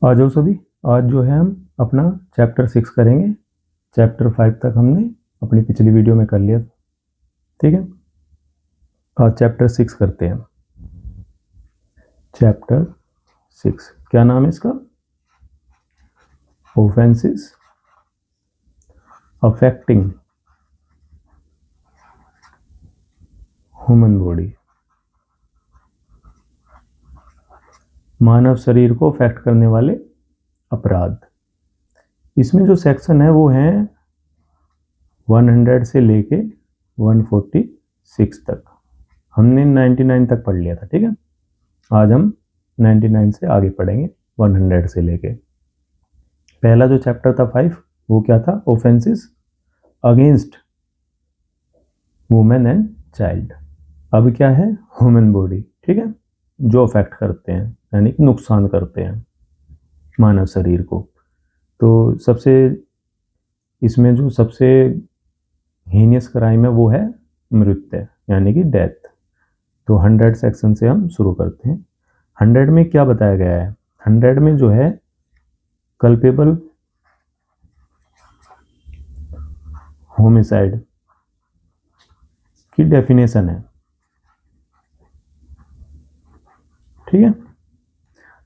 आ जाओ सभी। आज जो है हम अपना चैप्टर 6 करेंगे। चैप्टर 5 तक हमने अपनी पिछली वीडियो में कर लिया था। ठीक है, आज चैप्टर 6 करते हैं। चैप्टर 6 क्या नाम है इसका? Offences affecting human body. मानव शरीर को अफेक्ट करने वाले अपराध। इसमें जो सेक्शन है वो है 100 से लेके 146 तक। हमने 99 तक पढ़ लिया था। ठीक है, आज हम 99 से आगे पढ़ेंगे 100 से लेके। पहला जो चैप्टर था 5 वो क्या था? Offences against women and child. अब क्या है? Human body. ठीक है, जो अफेक्ट करते हैं यानी कि नुकसान करते हैं मानव शरीर को। तो सबसे इसमें जो सबसे हीनियस क्राइम है वो है मृत्यु यानी कि डेथ। तो 100 सेक्शन से हम शुरू करते हैं। 100 में क्या बताया गया है? 100 में जो है कल्पेबल होमिसाइड की डेफिनेशन है। ठीक है,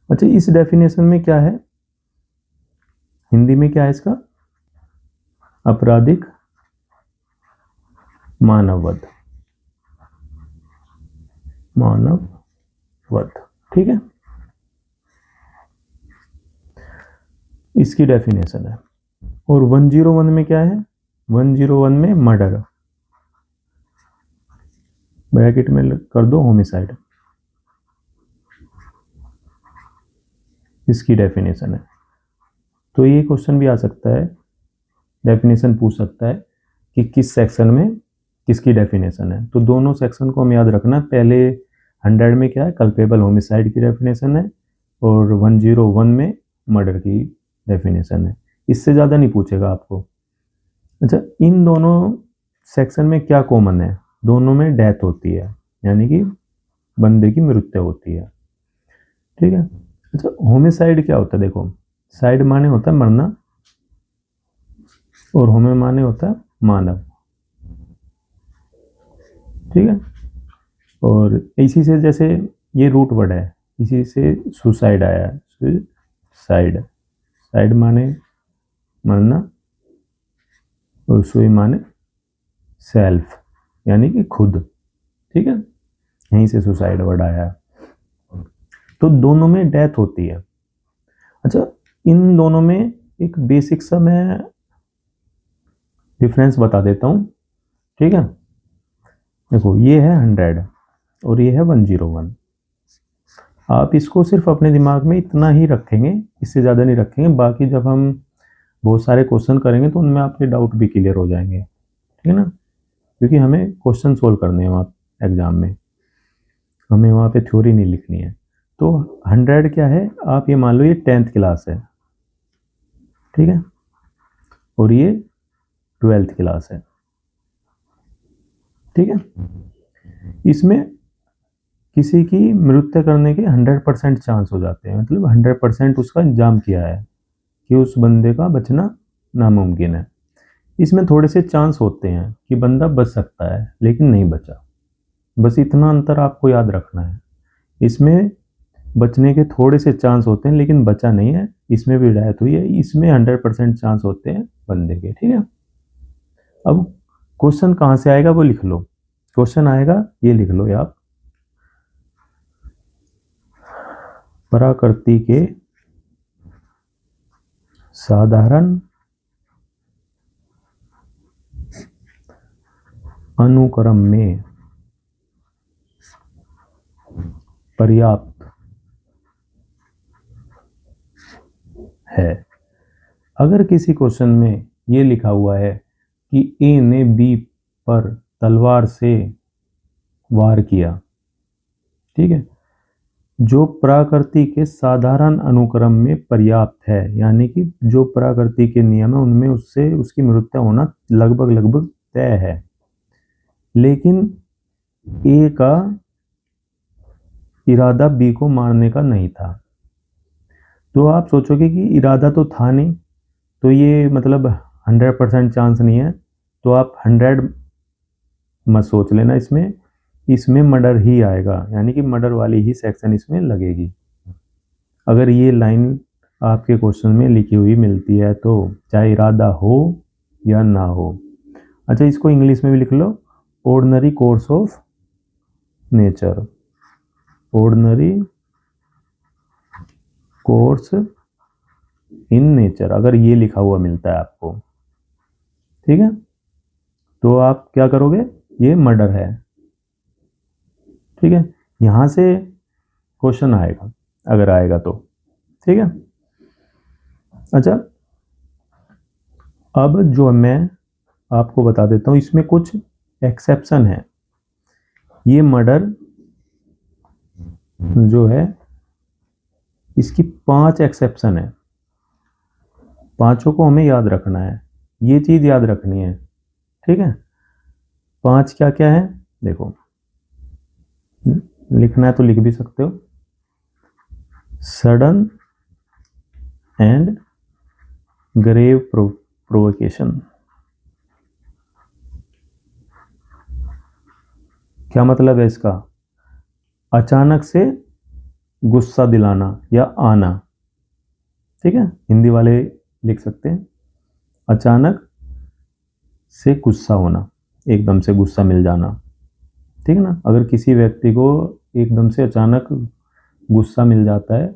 अच्छा इस डेफिनेशन में क्या है? हिंदी में क्या है इसका? आपराधिक मानववध। मानववध। ठीक है, इसकी डेफिनेशन है। और 101 में क्या है? 101 में मर्डर, ब्रैकेट में कर दो होमिसाइड, इसकी डेफिनेशन है। तो ये क्वेश्चन भी आ सकता है, डेफिनेशन पूछ सकता है कि किस सेक्शन में किसकी डेफिनेशन है। तो दोनों सेक्शन को हम याद रखना। पहले 100 में क्या है? कल्पेबल होमिसाइड की डेफिनेशन है और 101 में मर्डर की डेफिनेशन है। इससे ज़्यादा नहीं पूछेगा आपको। अच्छा, इन दोनों सेक्शन में क्या कॉमन है? दोनों में डेथ होती है यानी कि बंदे की मृत्यु होती है। ठीक है, अच्छा होमिसाइड क्या होता है? देखो, साइड माने होता है मरना और होमे माने होता है मानव। ठीक है, और इसी से जैसे ये रूट वर्ड है, इसी से सुसाइड आया है। सुसाइड, साइड माने मरना और सुई माने सेल्फ यानी कि खुद। ठीक है, यहीं से सुसाइड वर्ड आया है। तो दोनों में डेथ होती है। अच्छा, इन दोनों में एक बेसिक सा मैं डिफरेंस बता देता हूँ। ठीक है, देखो ये है 100 और ये है 101। आप इसको सिर्फ अपने दिमाग में इतना ही रखेंगे, इससे ज़्यादा नहीं रखेंगे। बाकी जब हम बहुत सारे क्वेश्चन करेंगे तो उनमें आपके डाउट भी क्लियर हो जाएंगे। ठीक है ना, क्योंकि हमें क्वेश्चन सोल्व करने हैं वहाँ एग्जाम में, हमें वहाँ पे थ्योरी नहीं लिखनी है। तो 100 क्या है? आप ये मान लो ये 10th क्लास है। ठीक है, और ये 12th क्लास है। ठीक है, इसमें किसी की मृत्यु करने के 100% चांस हो जाते हैं। मतलब 100% उसका इंतजाम किया है कि उस बंदे का बचना नामुमकिन है। इसमें थोड़े से चांस होते हैं कि बंदा बच सकता है लेकिन नहीं बचा। बस इतना अंतर आपको याद रखना है। इसमें बचने के थोड़े से चांस होते हैं लेकिन बचा नहीं है। इसमें भी डेथ हुई है, इसमें 100% चांस होते हैं बंदे के। ठीक है, अब क्वेश्चन कहाँ से आएगा वो लिख लो। क्वेश्चन आएगा, ये लिख लो आप, प्रकृति के साधारण अनुक्रम में पर्याप्त है। अगर किसी क्वेश्चन में ये लिखा हुआ है कि ए ने बी पर तलवार से वार किया, ठीक है, जो प्रकृति के साधारण अनुक्रम में पर्याप्त है, यानी कि जो प्रकृति के नियम है उनमें उससे उसकी मृत्यु होना लगभग लगभग तय है, लेकिन ए का इरादा बी को मारने का नहीं था, तो आप सोचोगे कि इरादा तो था नहीं, तो ये मतलब 100% चांस नहीं है, तो आप 100 मत सोच लेना, इसमें मर्डर ही आएगा, यानी कि मर्डर वाली ही सेक्शन इसमें लगेगी। अगर ये लाइन आपके क्वेश्चन में लिखी हुई मिलती है तो, चाहे इरादा हो या ना हो। अच्छा, इसको इंग्लिश में भी लिख लो, ordinary course of nature, ordinary course in nature, अगर ये लिखा हुआ मिलता है आपको, ठीक है, तो आप क्या करोगे, ये मर्डर है, ठीक है। यहां से क्वेश्चन आएगा, अगर आएगा तो, ठीक है। अच्छा, अब जो मैं आपको बता देता हूं, इसमें कुछ एक्सेप्शन है। ये मर्डर जो है, इसकी 5 एक्सेप्शन है, 5 को हमें याद रखना है, ये चीज याद रखनी है, ठीक है। 5 क्या क्या है, देखो, लिखना है तो लिख भी सकते हो। सडन एंड ग्रेव प्रोवोकेशन, क्या मतलब है इसका, अचानक से गुस्सा दिलाना या आना, ठीक है, हिंदी वाले लिख सकते हैं, अचानक से गुस्सा होना, एकदम से गुस्सा मिल जाना, ठीक है ना। अगर किसी व्यक्ति को एकदम से अचानक गुस्सा मिल जाता है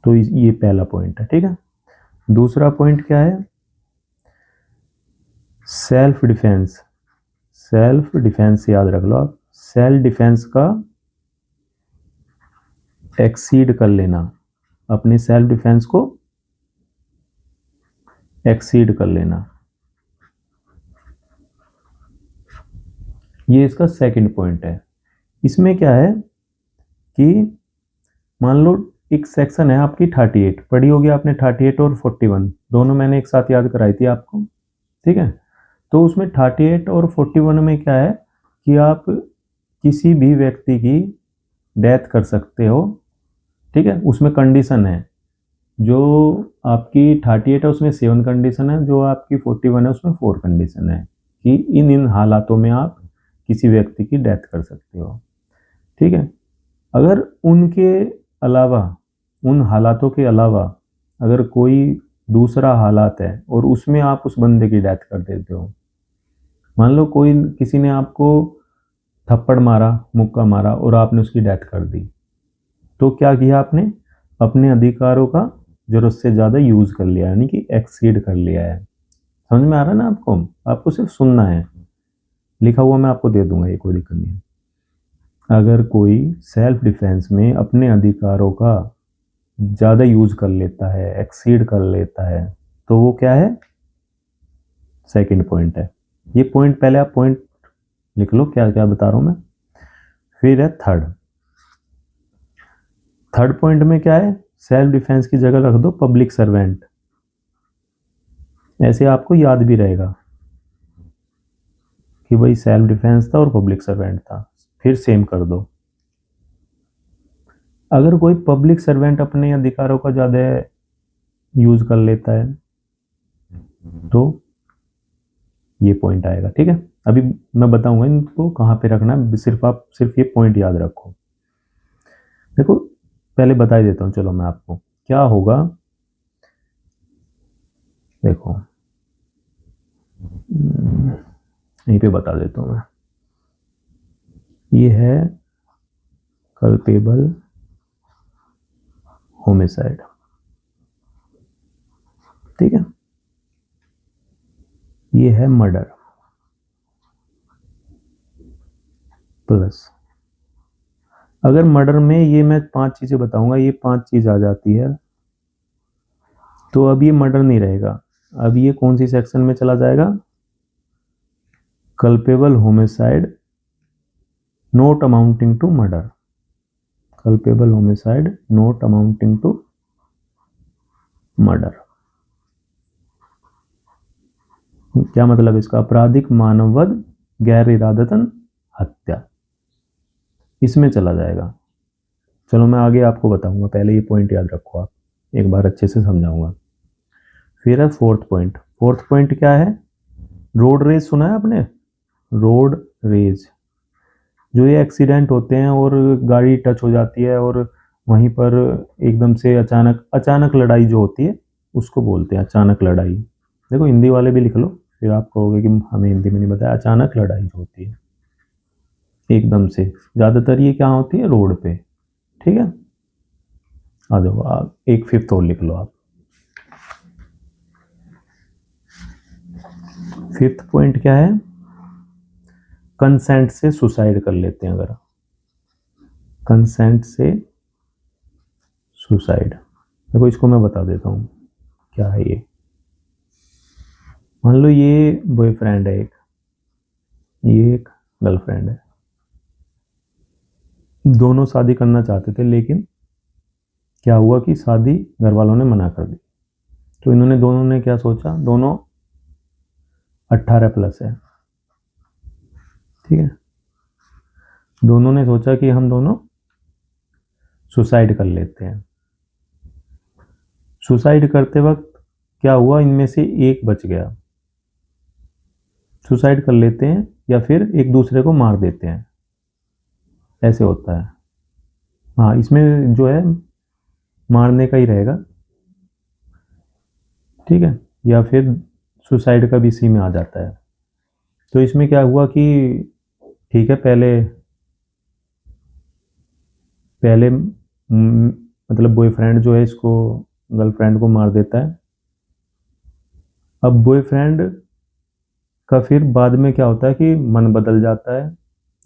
तो ये पहला पॉइंट है, ठीक है। दूसरा पॉइंट क्या है, सेल्फ डिफेंस, सेल्फ डिफेंस याद रख लो आप, सेल्फ डिफेंस का एक्सीड कर लेना, अपने सेल्फ डिफेंस को एक्सीड कर लेना, ये इसका सेकंड पॉइंट है। इसमें क्या है कि मान लो एक सेक्शन है आपकी 38, पढ़ी होगी आपने 38 और 41, दोनों मैंने एक साथ याद कराई थी आपको, ठीक है। तो उसमें 38 और 41 में क्या है कि आप किसी भी व्यक्ति की डेथ कर सकते हो, ठीक है। उसमें कंडीशन है, जो आपकी 38 है उसमें 7 कंडीशन है, जो आपकी 41 है उसमें 4 कंडीशन है, कि इन हालातों में आप किसी व्यक्ति की डेथ कर सकते हो, ठीक है। अगर उनके अलावा, उन हालातों के अलावा अगर कोई दूसरा हालात है और उसमें आप उस बंदे की डेथ कर देते हो, मान लो किसी ने आपको थप्पड़ मारा, मुक्का मारा और आपने उसकी डेथ कर दी, तो क्या किया आपने, अपने अधिकारों का जरूरत से ज़्यादा यूज़ कर लिया, यानी कि एक्सीड कर लिया है। समझ में आ रहा है ना आपको सिर्फ सुनना है, लिखा हुआ मैं आपको दे दूंगा, ये कोई दिक्कत नहीं है। अगर कोई सेल्फ डिफेंस में अपने अधिकारों का ज़्यादा यूज कर लेता है, एक्सीड कर लेता है, तो वो क्या है, सेकंड पॉइंट है। ये पॉइंट पहले आप पॉइंट लिख लो, क्या क्या बता रहा हूं मैं। फिर है थर्ड पॉइंट में क्या है, सेल्फ डिफेंस की जगह रख दो पब्लिक सर्वेंट, ऐसे आपको याद भी रहेगा कि भाई सेल्फ डिफेंस था और पब्लिक सर्वेंट था, फिर सेम कर दो। अगर कोई पब्लिक सर्वेंट अपने अधिकारों का ज़्यादा यूज कर लेता है तो ये पॉइंट आएगा, ठीक है। अभी मैं बताऊंगा इनको कहाँ पे रखना है, सिर्फ ये पॉइंट याद रखो। देखो, पहले बता ही देता हूँ, चलो मैं आपको क्या होगा, देखो यहीं पे बता देता हूँ मैं। ये है कल्पेबल होमिसाइड, ठीक है। ये है मर्डर प्लस, अगर मर्डर में ये मैं 5 चीजें बताऊंगा, ये 5 चीज आ जाती है, तो अब ये मर्डर नहीं रहेगा, अब ये कौन सी सेक्शन में चला जाएगा, culpable homicide not amounting to murder, culpable homicide not amounting to murder. क्या मतलब इसका, आपराधिक मानववध गैर इरादतन हत्या, इसमें चला जाएगा। चलो मैं आगे आपको बताऊंगा, पहले ये पॉइंट याद रखो आप, एक बार अच्छे से समझाऊंगा। फिर है फोर्थ पॉइंट। फोर्थ पॉइंट क्या है? रोड रेज सुना है आपने? रोड रेज, जो ये एक्सीडेंट होते हैं और गाड़ी टच हो जाती है और वहीं पर एकदम से अचानक अचानक लड़ाई जो होती है उसको बोलते हैं अचानक लड़ाई। देखो हिंदी वाले भी लिख लो, फिर आप कहोगे कि हमें हिंदी में नहीं बताया। अचानक लड़ाई जो होती है एकदम से, ज़्यादातर ये क्या होती है? रोड पे। ठीक है, आ जाओ आप एक फिफ्थ और लिख लो आप। फिफ्थ पॉइंट क्या है? कंसेंट से सुसाइड कर लेते हैं अगर, कंसेंट से सुसाइड। देखो इसको मैं बता देता हूँ क्या है ये। मान लो ये बॉयफ्रेंड है एक, ये एक गर्लफ्रेंड है, दोनों शादी करना चाहते थे, लेकिन क्या हुआ कि शादी घर वालों ने मना कर दी। तो इन्होंने दोनों ने क्या सोचा, दोनों 18+ है, ठीक है, दोनों ने सोचा कि हम दोनों सुसाइड कर लेते हैं। सुसाइड करते वक्त क्या हुआ, इनमें से एक बच गया। सुसाइड कर लेते हैं या फिर एक दूसरे को मार देते हैं, ऐसे होता है। हाँ, इसमें जो है मारने का ही रहेगा, ठीक है, या फिर सुसाइड का भी इसी में आ जाता है। तो इसमें क्या हुआ कि ठीक है, पहले पहले मतलब बॉयफ्रेंड जो है इसको गर्लफ्रेंड को मार देता है। अब बॉयफ्रेंड का फिर बाद में क्या होता है कि मन बदल जाता है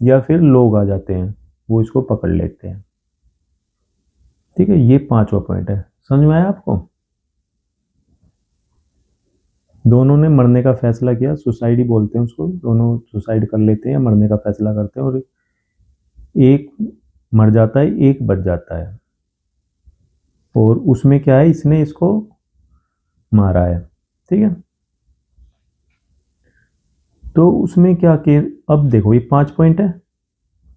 या फिर लोग आ जाते हैं, वो इसको पकड़ लेते हैं। ठीक है, ये पांचवा पॉइंट है। समझ में आया आपको? दोनों ने मरने का फैसला किया, सुसाइड ही बोलते हैं उसको, दोनों सुसाइड कर लेते हैं, मरने का फैसला करते हैं, और एक मर जाता है, एक बच जाता है। और उसमें क्या है, इसने इसको मारा है, ठीक है। तो उसमें क्या कि अब देखो ये 5 पॉइंट है,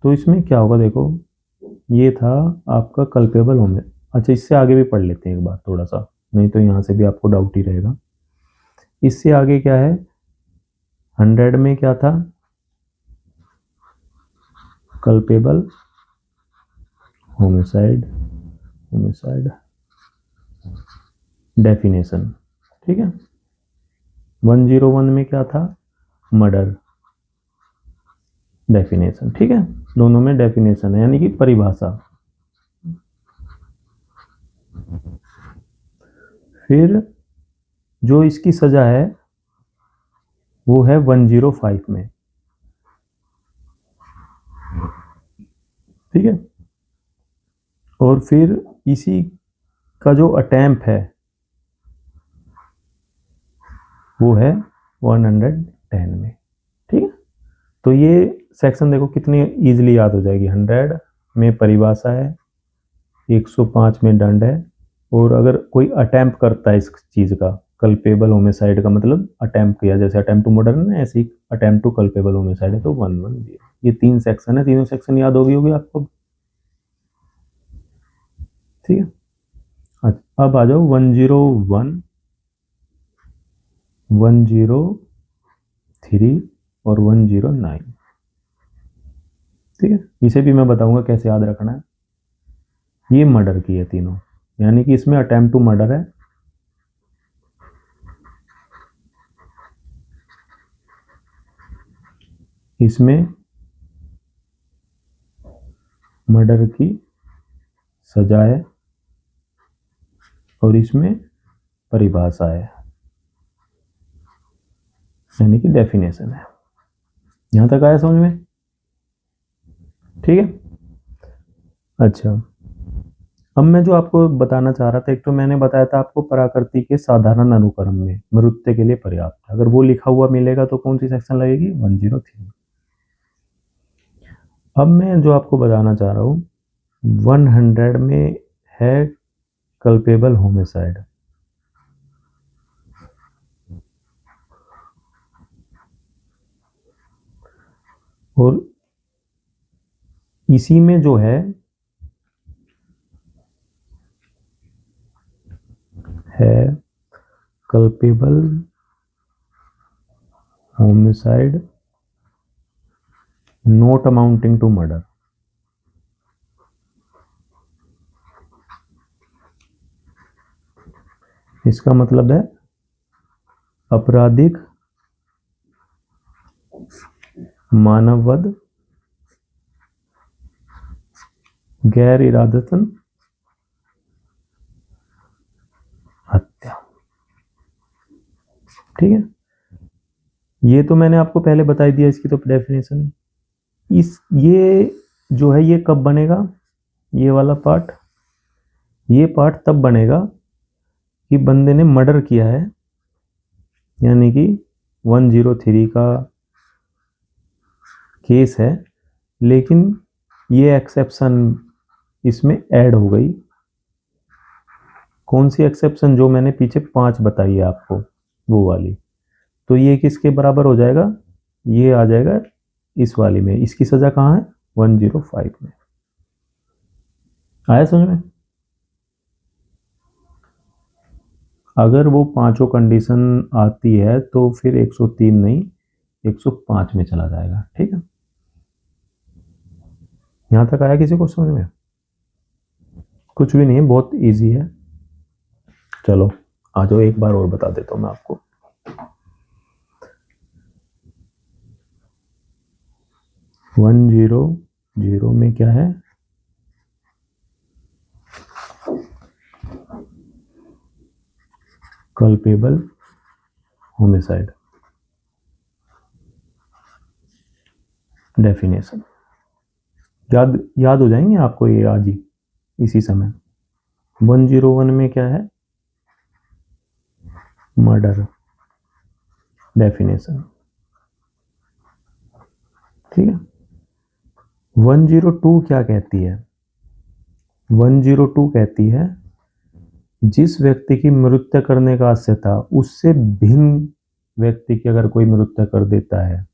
तो इसमें क्या होगा देखो, ये था आपका कल्पेबल होने। अच्छा, इससे आगे भी पढ़ लेते हैं एक बार थोड़ा सा, नहीं तो यहाँ से भी आपको डाउट ही रहेगा। इससे आगे क्या है, 100 में क्या था, कल्पेबल होमिसाइड, होमिसाइड डेफिनेशन, ठीक है। 101 में क्या था, मर्डर डेफिनेशन, ठीक है। दोनों में डेफिनेशन है, यानी कि परिभाषा। फिर जो इसकी सजा है वो है 105 में, ठीक है। और फिर इसी का जो अटेम्प्ट है वो है 110 में, ठीक है। तो ये सेक्शन देखो कितनी इजीली याद हो जाएगी। 100 में परिभाषा है, 105 में दंड है, और अगर कोई अटेम्प्ट करता है इस चीज़ का, कल्पेबल होमिसाइड का मतलब अटेम्प्ट किया, जैसे अटेम्प्ट टू मर्डर है, ऐसे ही अटेम्प्ट टू कल्पेबल होमिसाइड है, तो 110। ये 3 सेक्शन है, तीनों सेक्शन याद होगी आपको, ठीक है। अच्छा, अब आ जाओ 101, 103 और 109, ठीक है। इसे भी मैं बताऊंगा कैसे याद रखना है। ये मर्डर की है तीनों, यानी कि इसमें अटेम्प्ट टू मर्डर है, इसमें मर्डर की सजा है, और इसमें परिभाषा है, यानी कि डेफिनेशन है। यहां तक आया समझ में? ठीक है। अच्छा, अब मैं जो आपको बताना चाह रहा था, एक तो मैंने बताया था आपको प्राकृति के साधारण अनुक्रम में मृत्यु के लिए पर्याप्त, अगर वो लिखा हुआ मिलेगा तो कौन सी सेक्शन लगेगी, 103। अब मैं जो आपको बताना चाह रहा हूँ 100 में है कल्पेबल होमिसाइड, और इसी में जो है है culpable homicide not amounting to murder. इसका मतलब है आपराधिक मानववध गैर इरादतन हत्या। ठीक है, ये तो मैंने आपको पहले बता ही दिया इसकी तो डेफिनेशन। ये जो है ये कब बनेगा, ये वाला पार्ट, ये पार्ट तब बनेगा कि बंदे ने मर्डर किया है, यानी कि 103 का केस है, लेकिन ये एक्सेप्शन इसमें ऐड हो गई। कौन सी एक्सेप्शन? जो मैंने पीछे 5 बताई है आपको, वो वाली। तो ये किसके बराबर हो जाएगा? ये आ जाएगा इस वाली में। इसकी सजा कहाँ है? 105 में। आया समझ में? अगर वो पांचों कंडीशन आती है तो फिर 103 नहीं 105 में चला जाएगा। ठीक है, यहां तक आया किसी को समझ में? कुछ भी नहीं है, बहुत इजी है। चलो आ जाओ, एक बार और बता देता हूं मैं आपको। वन जीरो में क्या है? कल्पेबल होमिसाइड डेफिनेशन याद हो जाएंगे आपको ये आज ही इसी समय। 101 में क्या है? Murder definition. ठीक है, 102 क्या कहती है? 102 कहती है जिस व्यक्ति की मृत्यु करने का आशय था उससे भिन्न व्यक्ति की अगर कोई मृत्यु कर देता है,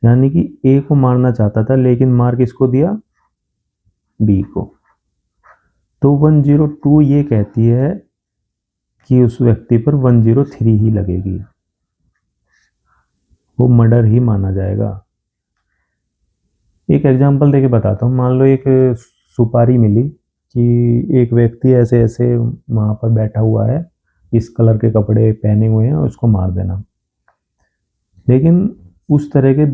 यानी कि ए को मारना चाहता था लेकिन मार किसको दिया? बी को। तो 102 ये कहती है कि उस व्यक्ति पर 103 ही लगेगी, वो मर्डर ही माना जाएगा। एक एग्जांपल देके बताता हूँ। मान लो एक सुपारी मिली कि एक व्यक्ति ऐसे ऐसे वहां पर बैठा हुआ है, इस कलर के कपड़े पहने हुए हैं, उसको मार देना। लेकिन उस तरह के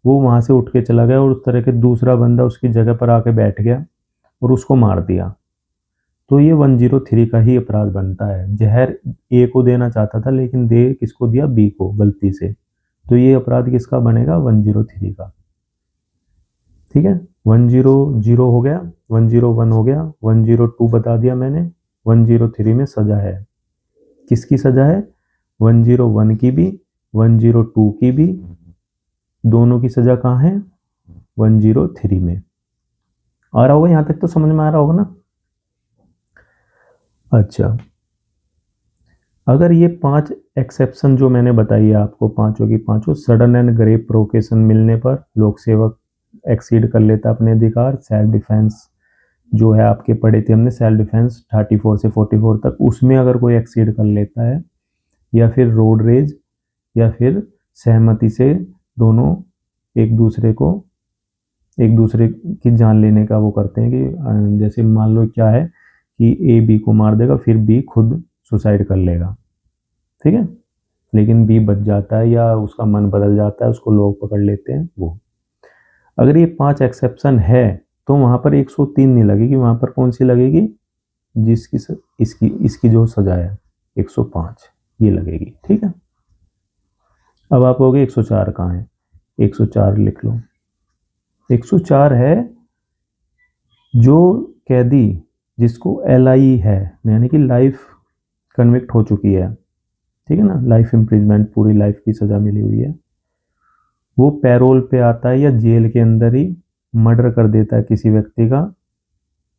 वो वहां से उठ के चला गया और उस तरह के दूसरा बंदा उसकी जगह पर आके बैठ गया और उसको मार दिया, तो ये 103 का ही अपराध बनता है। जहर ए को देना चाहता था लेकिन दे किसको दिया? बी को, गलती से। तो ये अपराध किसका बनेगा? 103 का। ठीक है, 100 हो गया, 101 हो गया, 102 बता दिया मैंने। 103 में सजा है, किसकी सजा है? 101 की भी 102 की भी, दोनों की सजा कहाँ है? 103 में। आ रहा होगा, यहां तक तो समझ में आ रहा होगा ना? अच्छा, अगर ये 5 एक्सेप्शन जो मैंने बताई है आपको, पांचों की पांचों, सडन एंड ग्रेव प्रोवोकेशन मिलने पर लोक सेवक एक्सीड कर लेता अपने अधिकार। सेल्फ डिफेंस जो है आपके पढ़े थे हमने, सेल्फ डिफेंस 34 से 44 तक, उसमें अगर कोई एक्सीड कर लेता है, या फिर रोड रेज, या फिर सहमति से दोनों एक दूसरे की जान लेने का वो करते हैं कि जैसे मान लो क्या है कि ए बी को मार देगा, फिर बी खुद सुसाइड कर लेगा। ठीक है, लेकिन बी बच जाता है या उसका मन बदल जाता है, उसको लोग पकड़ लेते हैं। वो अगर ये 5 एक्सेप्शन है तो वहां पर 103 नहीं लगेगी, वहां पर कौन सी लगेगी? जिसकी इसकी जो सजा है 105 ये लगेगी। ठीक है, अब आप कहोगे 104 कहाँ है? 104 लिख लो। 104 है जो कैदी जिसको LI है, यानी कि लाइफ कन्विक्ट हो चुकी है, ठीक है ना, लाइफ इम्प्रिजमेंट, पूरी लाइफ की सजा मिली हुई है, वो पैरोल पे आता है या जेल के अंदर ही मर्डर कर देता है किसी व्यक्ति का,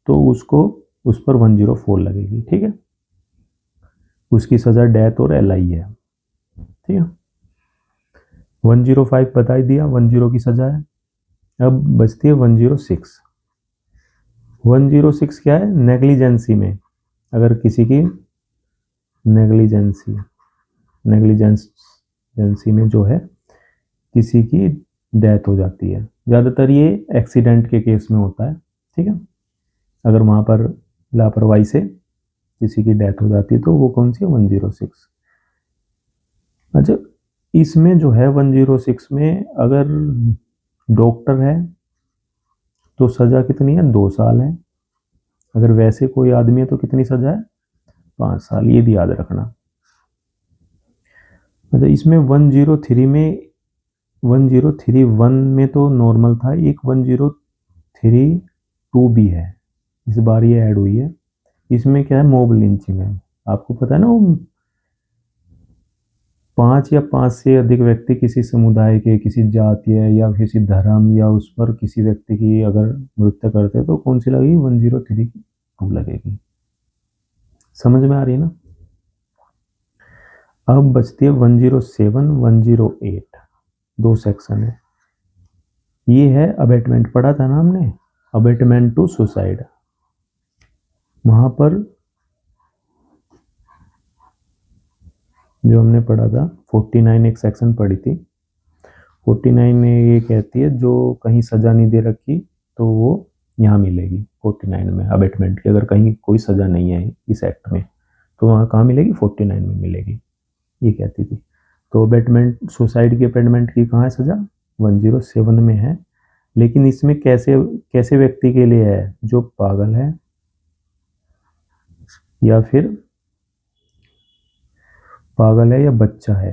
तो उसको उस पर 104 लगेगी। ठीक है, उसकी सजा डेथ और LI है। ठीक है, 105 बता ही दिया, 10 की सजा है। अब बचती है 106। 106 क्या है? नेग्लिजेंसी में अगर किसी की नेग्लिजेंसी में जो है किसी की डेथ हो जाती है। ज़्यादातर ये एक्सीडेंट के केस में होता है, ठीक है। अगर वहाँ पर लापरवाही से किसी की डेथ हो जाती है तो वो कौन सी है, 106। अच्छा, इसमें जो है 106 में अगर डॉक्टर है तो सज़ा कितनी है, 2 साल है। अगर वैसे कोई आदमी है तो कितनी सज़ा है, 5 साल। ये भी याद रखना। अच्छा, इसमें 103 में तो नॉर्मल था, एक 103(2) भी है, इस बार ये ऐड हुई है। इसमें क्या है, मॉब लिंचिंग है। आपको पता है ना, वो 5 या 5 से अधिक व्यक्ति किसी समुदाय के, किसी जातीय या किसी धर्म या उस पर किसी व्यक्ति की अगर मृत्यु करते हैं तो कौन सी लगेगी, 103(2) लगेगी। समझ में आ रही है ना। अब बचती है 107, 108, 2 सेक्शन है। ये है अबेटमेंट, पढ़ा था ना हमने, अबेटमेंट टू सुसाइड। वहां पर जो हमने पढ़ा था 49 एक सेक्शन पढ़ी थी। 49 में ये कहती है जो कहीं सजा नहीं दे रखी तो वो यहाँ मिलेगी 49 में अबेटमेंट की। अगर कहीं कोई सजा नहीं है इस एक्ट में तो वहाँ कहाँ मिलेगी, 49 में मिलेगी, ये कहती थी। तो अबेटमेंट, सुसाइड की अबेटमेंट की कहाँ है सजा, 107 में है। लेकिन इसमें कैसे व्यक्ति के लिए है, जो पागल है या फिर बच्चा है,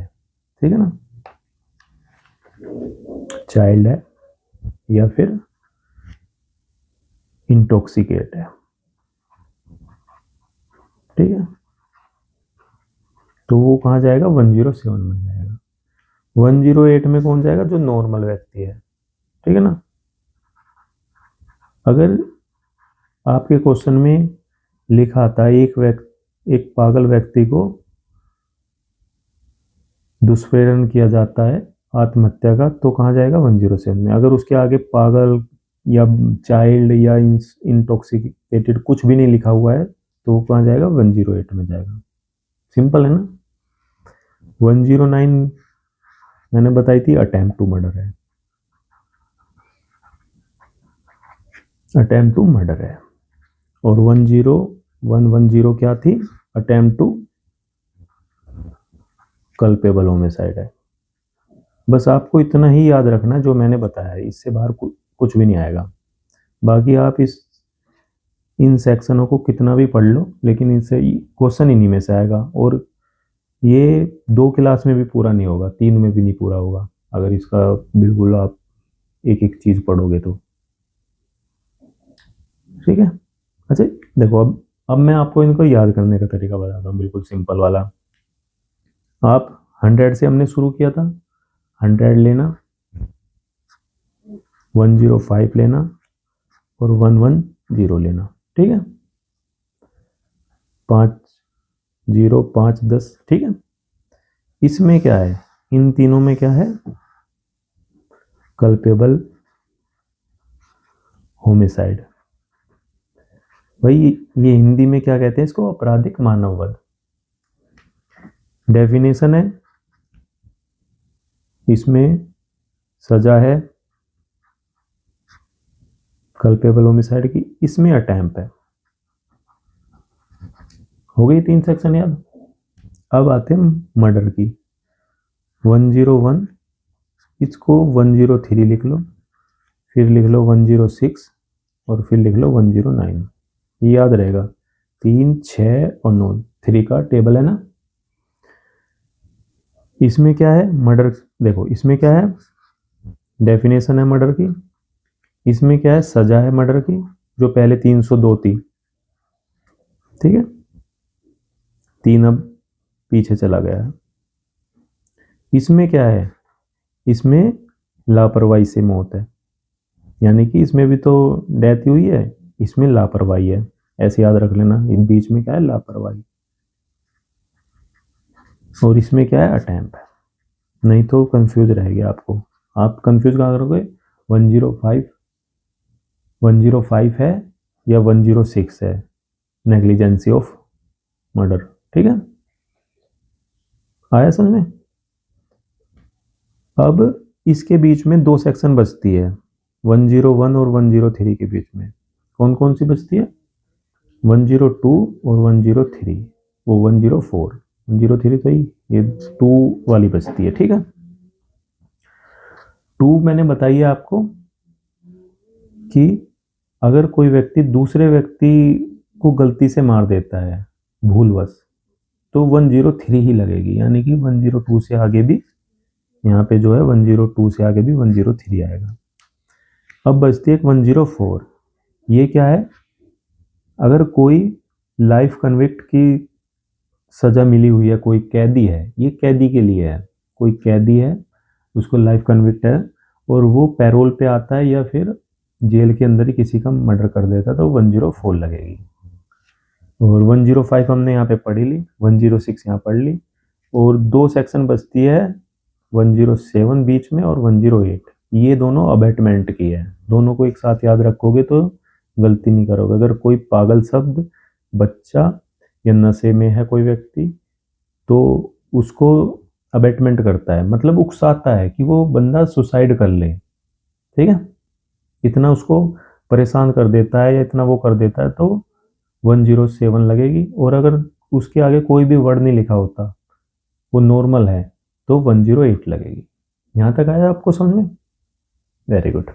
ठीक है ना, चाइल्ड है या फिर इंटॉक्सिकेट है, ठीक है। तो वो कहाँ जाएगा, 107 में जाएगा। 108 में कौन जाएगा, जो नॉर्मल व्यक्ति है, ठीक है ना। अगर आपके क्वेश्चन में लिखा आता है एक पागल व्यक्ति को दुष्प्रेरण किया जाता है आत्महत्या का, तो कहाँ जाएगा, 107 में। अगर उसके आगे पागल या चाइल्ड या इंटॉक्सिकेटेड कुछ भी नहीं लिखा हुआ है तो वो कहाँ जाएगा, 108 में जाएगा। सिंपल है ना। 109 मैंने बताई थी, अटेम्प्ट टू मर्डर है, अटेम्प्ट टू मर्डर है। और 110 क्या थी, अटेम्प्ट टू कल्पेबल होमिसाइड है। बस आपको इतना ही याद रखना जो मैंने बताया है, इससे बाहर कुछ भी नहीं आएगा। बाकी आप इन सेक्शनों को कितना भी पढ़ लो, लेकिन इनसे क्वेश्चन इन्हीं में से आएगा। और ये 2 क्लास में भी पूरा नहीं होगा, 3 में भी नहीं पूरा होगा, अगर इसका बिल्कुल आप एक एक चीज पढ़ोगे तो, ठीक है। अच्छा देखो, अब मैं आपको इनको याद करने का तरीका बताता हूँ, बिल्कुल सिंपल वाला। आप 100 से हमने शुरू किया था, 100 लेना, 105 लेना और 110 लेना, ठीक है। 5 0 5 10, ठीक है। इसमें क्या है, इन तीनों में क्या है, कल्पेबल होमिसाइड। भाई ये हिंदी में क्या कहते हैं इसको, आपराधिक मानववध। डेफिनेशन है, इसमें सजा है कल्पेबल होमिसाइड की, इसमें अटेम्प्ट है। हो गई 3 सेक्शन याद। अब आते हैं मर्डर की। 101, इसको 103 लिख लो, फिर लिख लो 106 और फिर लिख लो 109। ये याद रहेगा, 3 6 और 9 3 का टेबल है ना। इसमें क्या है, मर्डर, देखो इसमें क्या है, डेफिनेशन है मर्डर की। इसमें क्या है, सजा है मर्डर की, जो पहले 302 थी, ठीक है। 3 अब पीछे चला गया है। इसमें क्या है, इसमें लापरवाही से मौत है, यानी कि इसमें भी तो डेथ हुई है, इसमें लापरवाही है, ऐसे याद रख लेना। इन बीच में क्या है, लापरवाही। और इसमें क्या है, अटेम्प्ट है। नहीं तो कंफ्यूज रहेगी आपको, आप कंफ्यूज कहाँ करोगे, 105 है या 106 है, नेग्लिजेंसी ऑफ मर्डर, ठीक है। आया समझ में? अब इसके बीच में दो सेक्शन बचती है 101 और 103 के बीच में। कौन कौन सी बचती है? 102 और 103, वो 104, 103 तो ये 2 वाली बचती है। ठीक है, 2 मैंने बताई है आपको कि अगर कोई व्यक्ति दूसरे व्यक्ति को गलती से मार देता है भूलवश, तो 103 ही लगेगी, यानी कि 102 से आगे भी यहाँ पे जो है 102 से आगे भी 103 आएगा। अब बचती है 104। ये क्या है? अगर कोई लाइफ कन्विक्ट की सजा मिली हुई है, कोई कैदी है, ये कैदी के लिए है, कोई कैदी है उसको लाइफ कन्विक्ट है और वो पैरोल पे आता है या फिर जेल के अंदर ही किसी का मर्डर कर देता है, तो 104 लगेगी। और 105 हमने यहाँ पे पढ़ी ली, 106 यहाँ पढ़ ली, और 2 सेक्शन बचती है 107 बीच में और 108। ये दोनों अबेटमेंट की है, दोनों को एक साथ याद रखोगे तो गलती नहीं करोगे। अगर कोई पागल शब्द, बच्चा या नशे में है कोई व्यक्ति, तो उसको अबेटमेंट करता है, मतलब उकसाता है कि वो बंदा सुसाइड कर ले। ठीक है, इतना उसको परेशान कर देता है या इतना वो कर देता है, तो 107 लगेगी। और अगर उसके आगे कोई भी वर्ड नहीं लिखा होता, वो नॉर्मल है, तो 108 लगेगी। यहाँ तक आया आपको समझ में? Very good.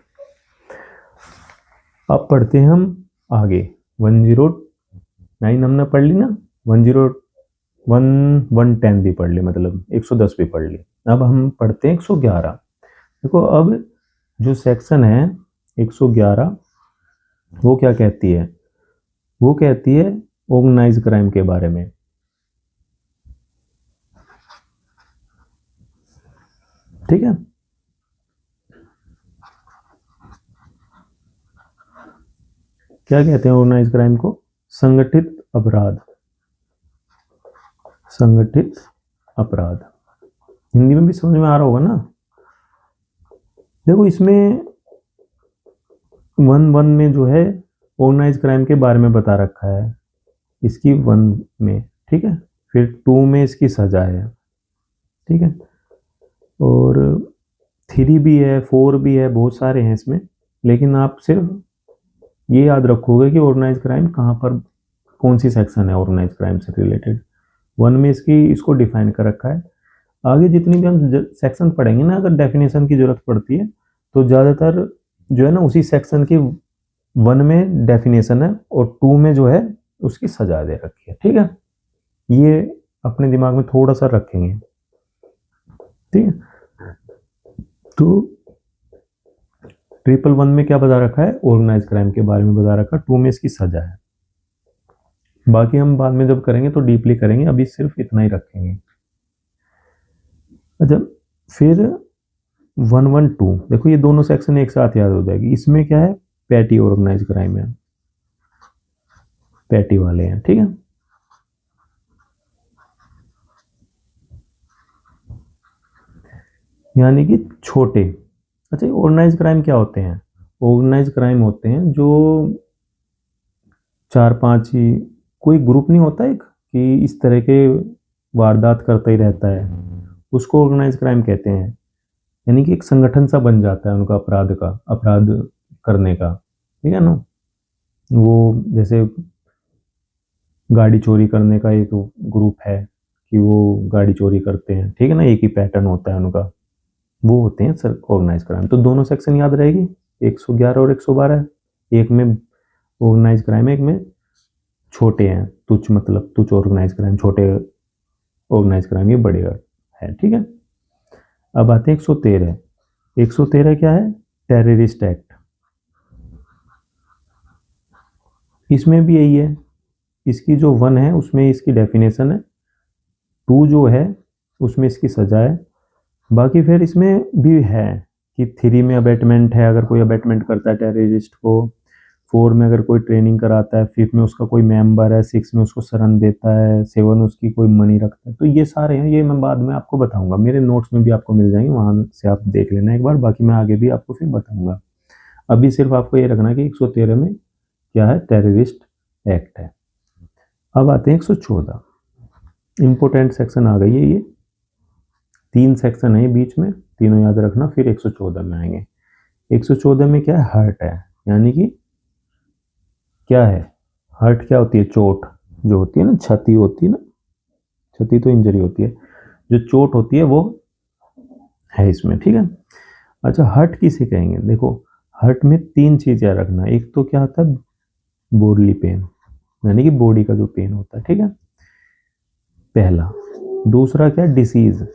अब पढ़ते हैं हम आगे। 109 हमने पढ़ ली ना, 101, 110 भी पढ़ ली, मतलब 110 भी पढ़ ली। अब हम पढ़ते हैं 111। देखो अब जो सेक्शन है 111, वो क्या कहती है? वो कहती है ऑर्गेनाइज क्राइम के बारे में। ठीक है, क्या कहते हैं ऑर्गेनाइज क्राइम को? संगठित अपराध। संगठित अपराध हिंदी में भी समझ में आ रहा होगा ना? देखो इसमें 1 में जो है ऑर्गेनाइज क्राइम के बारे में बता रखा है, इसकी 1 में। ठीक है, फिर 2 में इसकी सजा है। ठीक है, और 3 भी है, 4 भी है, बहुत सारे हैं इसमें, लेकिन आप सिर्फ ये याद रखोगे कि ऑर्गेनाइज क्राइम कहाँ पर, कौन सी सेक्शन है ऑर्गेनाइज क्राइम से रिलेटेड। 1 में इसको डिफाइन कर रखा है। आगे जितनी भी हम सेक्शन पढ़ेंगे ना, अगर डेफिनेशन की जरूरत पड़ती है तो ज़्यादातर जो है ना उसी सेक्शन की 1 में डेफिनेशन है और 2 में जो है उसकी सजा दे रखी है। ठीक है, ये अपने दिमाग में थोड़ा सा रखेंगे। ठीक है, तो 111 में क्या बता रखा है? ऑर्गेनाइज क्राइम के बारे में बता रखा है। 2 में इसकी सजा है। बाकी हम बाद में जब करेंगे तो डीपली करेंगे, अभी सिर्फ इतना ही रखेंगे। अच्छा, फिर 112, देखो ये दोनों सेक्शन एक साथ याद हो जाएगी। इसमें क्या है? पैटी ऑर्गेनाइज क्राइम है, पैटी वाले हैं। ठीक है, यानी कि छोटे। अच्छा, ऑर्गेनाइज क्राइम क्या होते हैं? ऑर्गेनाइज क्राइम होते हैं जो 4-5 ही, कोई ग्रुप नहीं होता एक कि इस तरह के वारदात करता ही रहता है, उसको ऑर्गेनाइज क्राइम कहते हैं। यानी कि एक संगठन सा बन जाता है उनका अपराध करने का। ठीक है ना, वो जैसे गाड़ी चोरी करने का एक ग्रुप है कि वो गाड़ी चोरी करते हैं। ठीक है ना, एक ही पैटर्न होता है उनका, वो होते हैं सर ऑर्गेनाइज क्राइम। तो दोनों सेक्शन याद रहेगी, 111 और 112। एक में ऑर्गेनाइज क्राइम है, एक में छोटे हैं, तुच्छ, मतलब तुच्छ ऑर्गेनाइज क्राइम, छोटे ऑर्गेनाइज क्राइम ये बड़े है। ठीक है, अब आते हैं 113। 113 क्या है? Terrorist act. इसमें भी यही है, इसकी जो 1 है उसमें इसकी डेफिनेशन है, 2 जो है उसमें इसकी सजा है। बाकी फिर इसमें भी है कि 3 में अबेटमेंट है, अगर कोई अबेटमेंट करता है टेररिस्ट को। 4 में अगर कोई ट्रेनिंग कराता है, 5 में उसका कोई मेंबर है, 6 में उसको शरण देता है, 7 उसकी कोई मनी रखता है। तो ये सारे हैं, ये मैं बाद में आपको बताऊंगा, मेरे नोट्स में भी आपको मिल जाएंगे, वहां से आप देख लेना एक बार। बाकी मैं आगे भी आपको फिर बताऊंगा। अभी सिर्फ आपको ये रखना कि 113 में क्या है? टेररिस्ट एक्ट है। अब आते हैं 114, इम्पोर्टेंट सेक्शन आ गई है ये। 3 सेक्शन है बीच में, तीनों याद रखना, फिर 114 में आएंगे। 114 में क्या है, हर्ट है, यानी कि क्या है, हर्ट क्या होती है, चोट जो होती है ना, क्षति होती है ना, क्षति तो इंजरी होती है, जो चोट होती है वो है इसमें, ठीक है। अच्छा, हर्ट किसे कहेंगे, देखो हर्ट में 3 चीज याद रखना, एक तो क्या होता है बॉडली पेन, यानी कि बॉडी का जो पेन होता है, ठीक है, पहला। दूसरा क्या, डिसीज,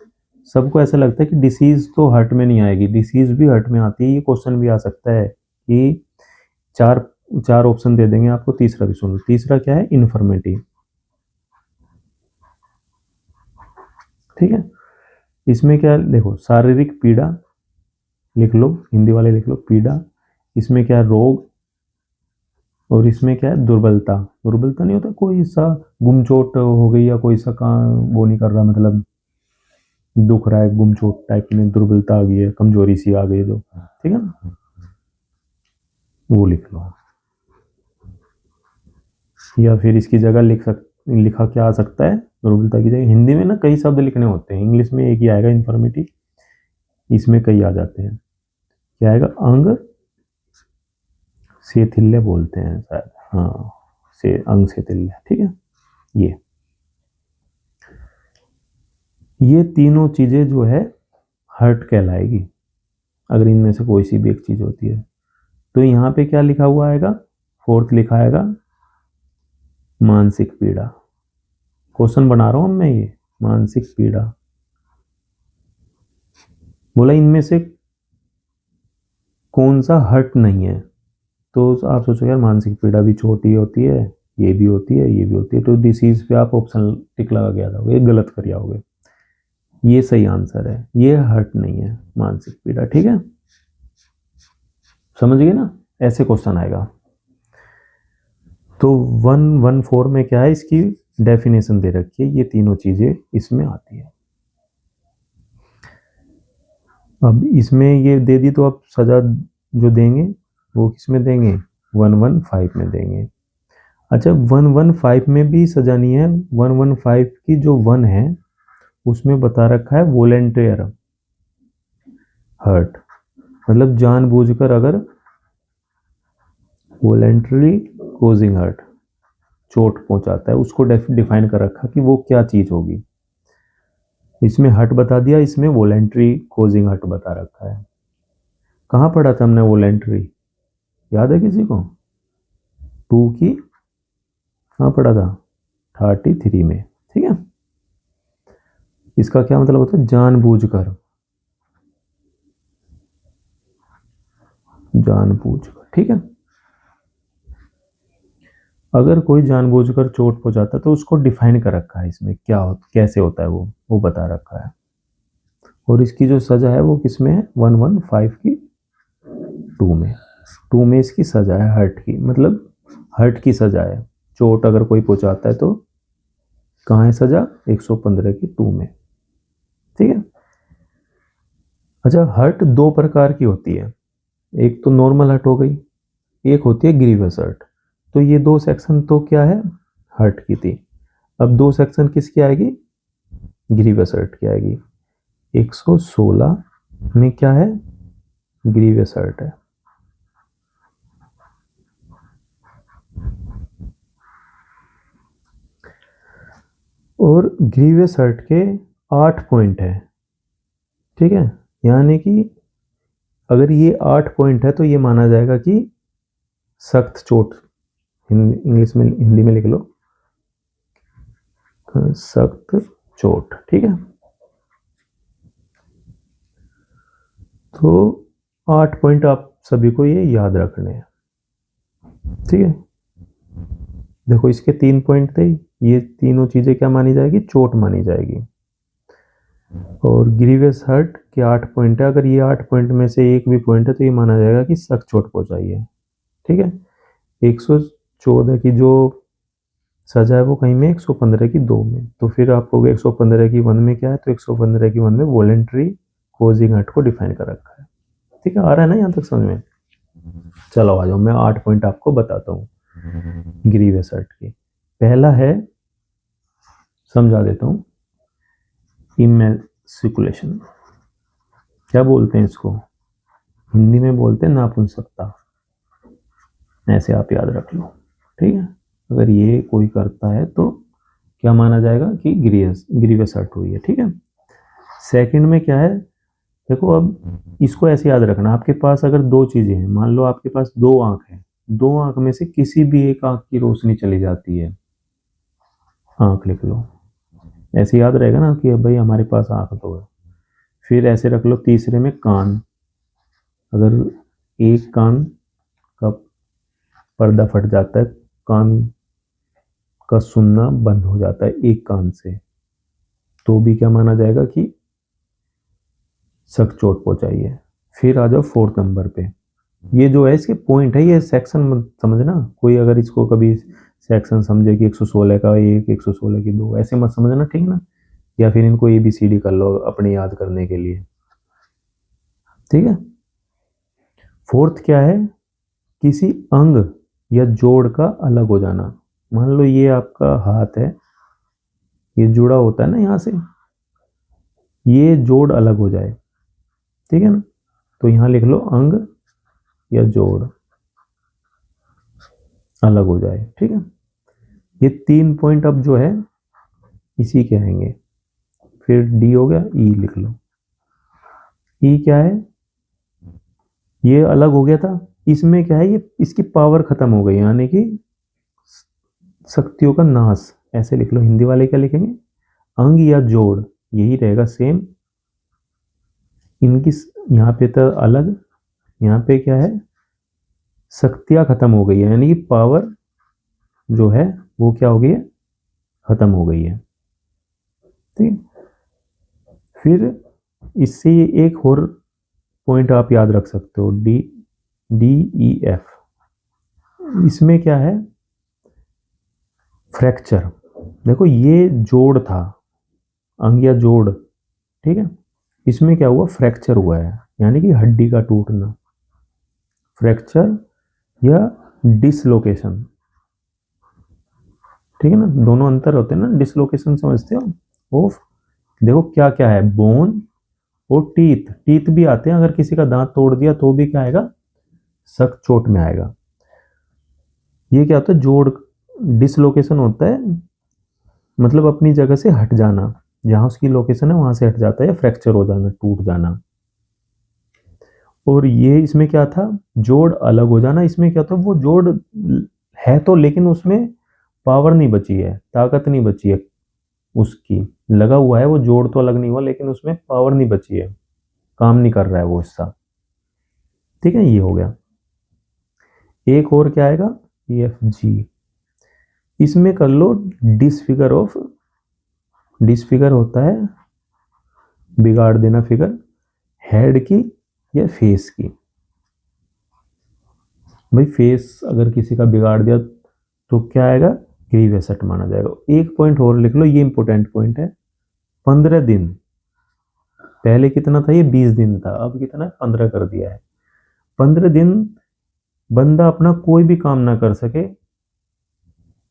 सबको ऐसा लगता है कि डिसीज तो हर्ट में नहीं आएगी, डिसीज भी हर्ट में आती है, ये क्वेश्चन भी आ सकता है कि चार ऑप्शन दे देंगे आपको, तीसरा भी सुनो। तीसरा क्या है, इन्फर्मिटी, ठीक है। इसमें क्या है, देखो शारीरिक पीड़ा लिख लो, हिंदी वाले लिख लो पीड़ा, इसमें क्या है रोग, और इसमें क्या है दुर्बलता। दुर्बलता नहीं होता कोई सा गुमचोट हो गई या कोई सा काम वो नहीं कर रहा, मतलब दुख रहा है, गुमचोट टाइप में दुर्बलता आ गई है, कमजोरी सी आ गई है जो, ठीक है ना, वो लिख लो। या फिर इसकी जगह लिखा क्या आ सकता है, दुर्बलता की जगह, हिंदी में ना कई शब्द लिखने होते हैं, इंग्लिश में एक ही आएगा इन्फॉर्मिटी, इसमें कई आ जाते हैं, क्या आएगा, अंग शिथिल्य बोलते हैं शायद, हाँ से अंग शिथिल्य, ठीक है। ये तीनों चीजें जो है हर्ट कहलाएगी, अगर इनमें से कोई सी भी एक चीज होती है। तो यहाँ पे क्या लिखा हुआ आएगा, फोर्थ लिखा आएगा मानसिक पीड़ा। क्वेश्चन बना रहा हूं मैं, ये मानसिक पीड़ा बोला, इनमें से कौन सा हर्ट नहीं है, तो आप सोचो यार मानसिक पीड़ा भी छोटी होती है, ये भी होती है, ये भी होती है, तो डिसीज पे आप ऑप्शन टिक लगा के आ जाओगे, ये गलत कर जाओगे, ये सही आंसर है, ये हर्ट नहीं है, मानसिक पीड़ा, ठीक है, समझ गए ना, ऐसे क्वेश्चन आएगा। तो 114 में क्या है, इसकी डेफिनेशन दे रखी है, ये तीनों चीजें इसमें आती है। अब इसमें ये दे दी, तो अब सजा जो देंगे वो किसमें देंगे, 115 में देंगे। अच्छा, 115 में भी सजा नहीं है, 115 की जो 1 है उसमें बता रखा है वॉलेंटियर हर्ट, मतलब जानबूझकर अगर वॉलेंटरी कोजिंग हर्ट चोट पहुंचाता है, उसको डिफाइन कर रखा कि वो क्या चीज होगी। इसमें हर्ट बता दिया, इसमें वॉलेंटरी कोजिंग हर्ट बता रखा है। कहाँ पढ़ा था हमने वॉलेंटरी, याद है किसी को, 2 की कहाँ पढ़ा था, 33 में, ठीक है। इसका क्या मतलब होता है, जानबूझकर, जानबूझकर, ठीक है। अगर कोई जानबूझकर चोट पहुंचाता है तो उसको डिफाइन कर रखा है इसमें, क्या कैसे होता है वो बता रखा है। और इसकी जो सजा है वो किसमें है, 115 की 2 में इसकी सजा है हर्ट की, मतलब हर्ट की सजा है, चोट अगर कोई पहुंचाता है तो कहाँ है सजा, 115 की 2 में, ठीक है। अच्छा, हर्ट 2 प्रकार की होती है, एक तो नॉर्मल हर्ट हो गई, एक होती है ग्रीवियस हर्ट। तो ये 2 सेक्शन तो क्या है, हर्ट की थी। अब 2 सेक्शन किसकी आएगी, ग्रीवियस हर्ट की आएगी। 116 में क्या है, ग्रीवियस हर्ट है। और ग्रीवियस हर्ट के 8 पॉइंट है, ठीक है, यानी कि अगर ये 8 पॉइंट है तो ये माना जाएगा कि सख्त चोट, इंग्लिश में हिंदी में लिख लो सख्त चोट, ठीक है। तो 8 पॉइंट आप सभी को ये याद रखने हैं, ठीक है। देखो इसके 3 पॉइंट थे, ये तीनों चीजें क्या मानी जाएगी, चोट मानी जाएगी। और ग्रीवियस हर्ट के 8 पॉइंट है, अगर ये 8 पॉइंट में से एक भी पॉइंट है तो ये माना जाएगा कि सख्त चोट पहुंचाई है, ठीक है। 114 की जो सजा है वो कहीं में, 115 की 2 में, तो फिर आप कहोगे 115 की 1 में क्या है, तो 115 की 1 में वॉलेंटरी कोजिंग हर्ट को डिफाइन कर रखा है, ठीक है। आ रहा है ना यहाँ तक समझ में, चलो आ जाओ, मैं 8 पॉइंट आपको बताता हूँ ग्रीवियस हर्ट की। पहला है, समझा देता हूँ, सिकुलेशन। क्या बोलते हैं इसको? हिंदी में बोलते हैं नापुंसकता। ऐसे आप याद रख लो, ठीक है। अगर ये कोई करता है तो क्या माना जाएगा कि ग्रीवियस हर्ट हुई है, ठीक है। सेकंड में क्या है, देखो अब इसको ऐसे याद रखना, आपके पास अगर दो चीजें हैं, मान लो आपके पास दो आंख है, दो आंख में से किसी भी एक आंख की रोशनी चली जाती है, आंख लिख लो, ऐसे याद रहेगा ना कि भाई हमारे पास आंख दो है। फिर ऐसे रख लो तीसरे में कान, अगर एक कान का पर्दा फट जाता है, कान का सुनना बंद हो जाता है एक कान से, तो भी क्या माना जाएगा कि सख्त चोट पहुंचाई है। फिर आ जाओ फोर्थ नंबर पे, ये जो है इसके पॉइंट है, ये सेक्शन मत समझना, कोई अगर इसको कभी सेक्शन समझे कि 116 का एक, 116 की दो, ऐसे मत समझना, ठीक ना। या फिर इनको ABCD कर लो अपने याद करने के लिए, ठीक है। फोर्थ क्या है, किसी अंग या जोड़ का अलग हो जाना। मान लो ये आपका हाथ है, ये जुड़ा होता है ना यहां से, ये जोड़ अलग हो जाए, ठीक है ना, तो यहां लिख लो अंग या जोड़ अलग हो जाए, ठीक है। ये 3 पॉइंट अब जो है इसी के आएंगे। फिर D हो गया, E लिख लो। E क्या है, ये अलग हो गया था, इसमें क्या है, ये इसकी पावर खत्म हो गई, यानी कि शक्तियों का नाश, ऐसे लिख लो। हिंदी वाले क्या लिखेंगे, अंग या जोड़, यही रहेगा सेम। इनकी यहाँ पे तो अलग, यहाँ पे क्या है, शक्तियां खत्म हो गई है, यानी कि पावर जो है वो क्या हो गई है, खत्म हो गई है, ठीक। फिर इससे एक और पॉइंट आप याद रख सकते हो, DEF। इसमें क्या है, फ्रैक्चर। देखो ये जोड़ था, अंग या जोड़, ठीक है, इसमें क्या हुआ, फ्रैक्चर हुआ है, यानी कि हड्डी का टूटना, फ्रैक्चर या डिसलोकेशन, ठीक है ना, दोनों अंतर होते हैं ना। डिसलोकेशन समझते हो, वो देखो क्या क्या है, बोन और टीथ, टीथ भी आते हैं, अगर किसी का दांत तोड़ दिया तो भी क्या आएगा, सख्त चोट में आएगा। ये क्या होता है, जोड़ डिसलोकेशन होता है, मतलब अपनी जगह से हट जाना, जहां उसकी लोकेशन है वहां से हट जाता है, या फ्रैक्चर हो जाना, टूट जाना। और ये इसमें क्या था, जोड़ अलग हो जाना, इसमें क्या था, वो जोड़ है तो, लेकिन उसमें पावर नहीं बची है, ताकत नहीं बची है, उसकी लगा हुआ है वो जोड़ तो अलग नहीं हुआ, लेकिन उसमें पावर नहीं बची है, काम नहीं कर रहा है वो हिस्सा, ठीक है। ये हो गया। एक और क्या आएगा, EFG। इसमें कर लो डिसफिगर ऑफ, डिसफिगर होता है बिगाड़ देना फिगर, हेड की या फेस की। भाई फेस अगर किसी का बिगाड़ दिया तो क्या आएगा, ग्रीवियस हर्ट माना जाएगा। एक पॉइंट और लिख लो, ये इंपॉर्टेंट पॉइंट है, 15 दिन, पहले कितना था, ये 20 दिन था, अब कितना 15 कर दिया है। 15 दिन बंदा अपना कोई भी काम ना कर सके,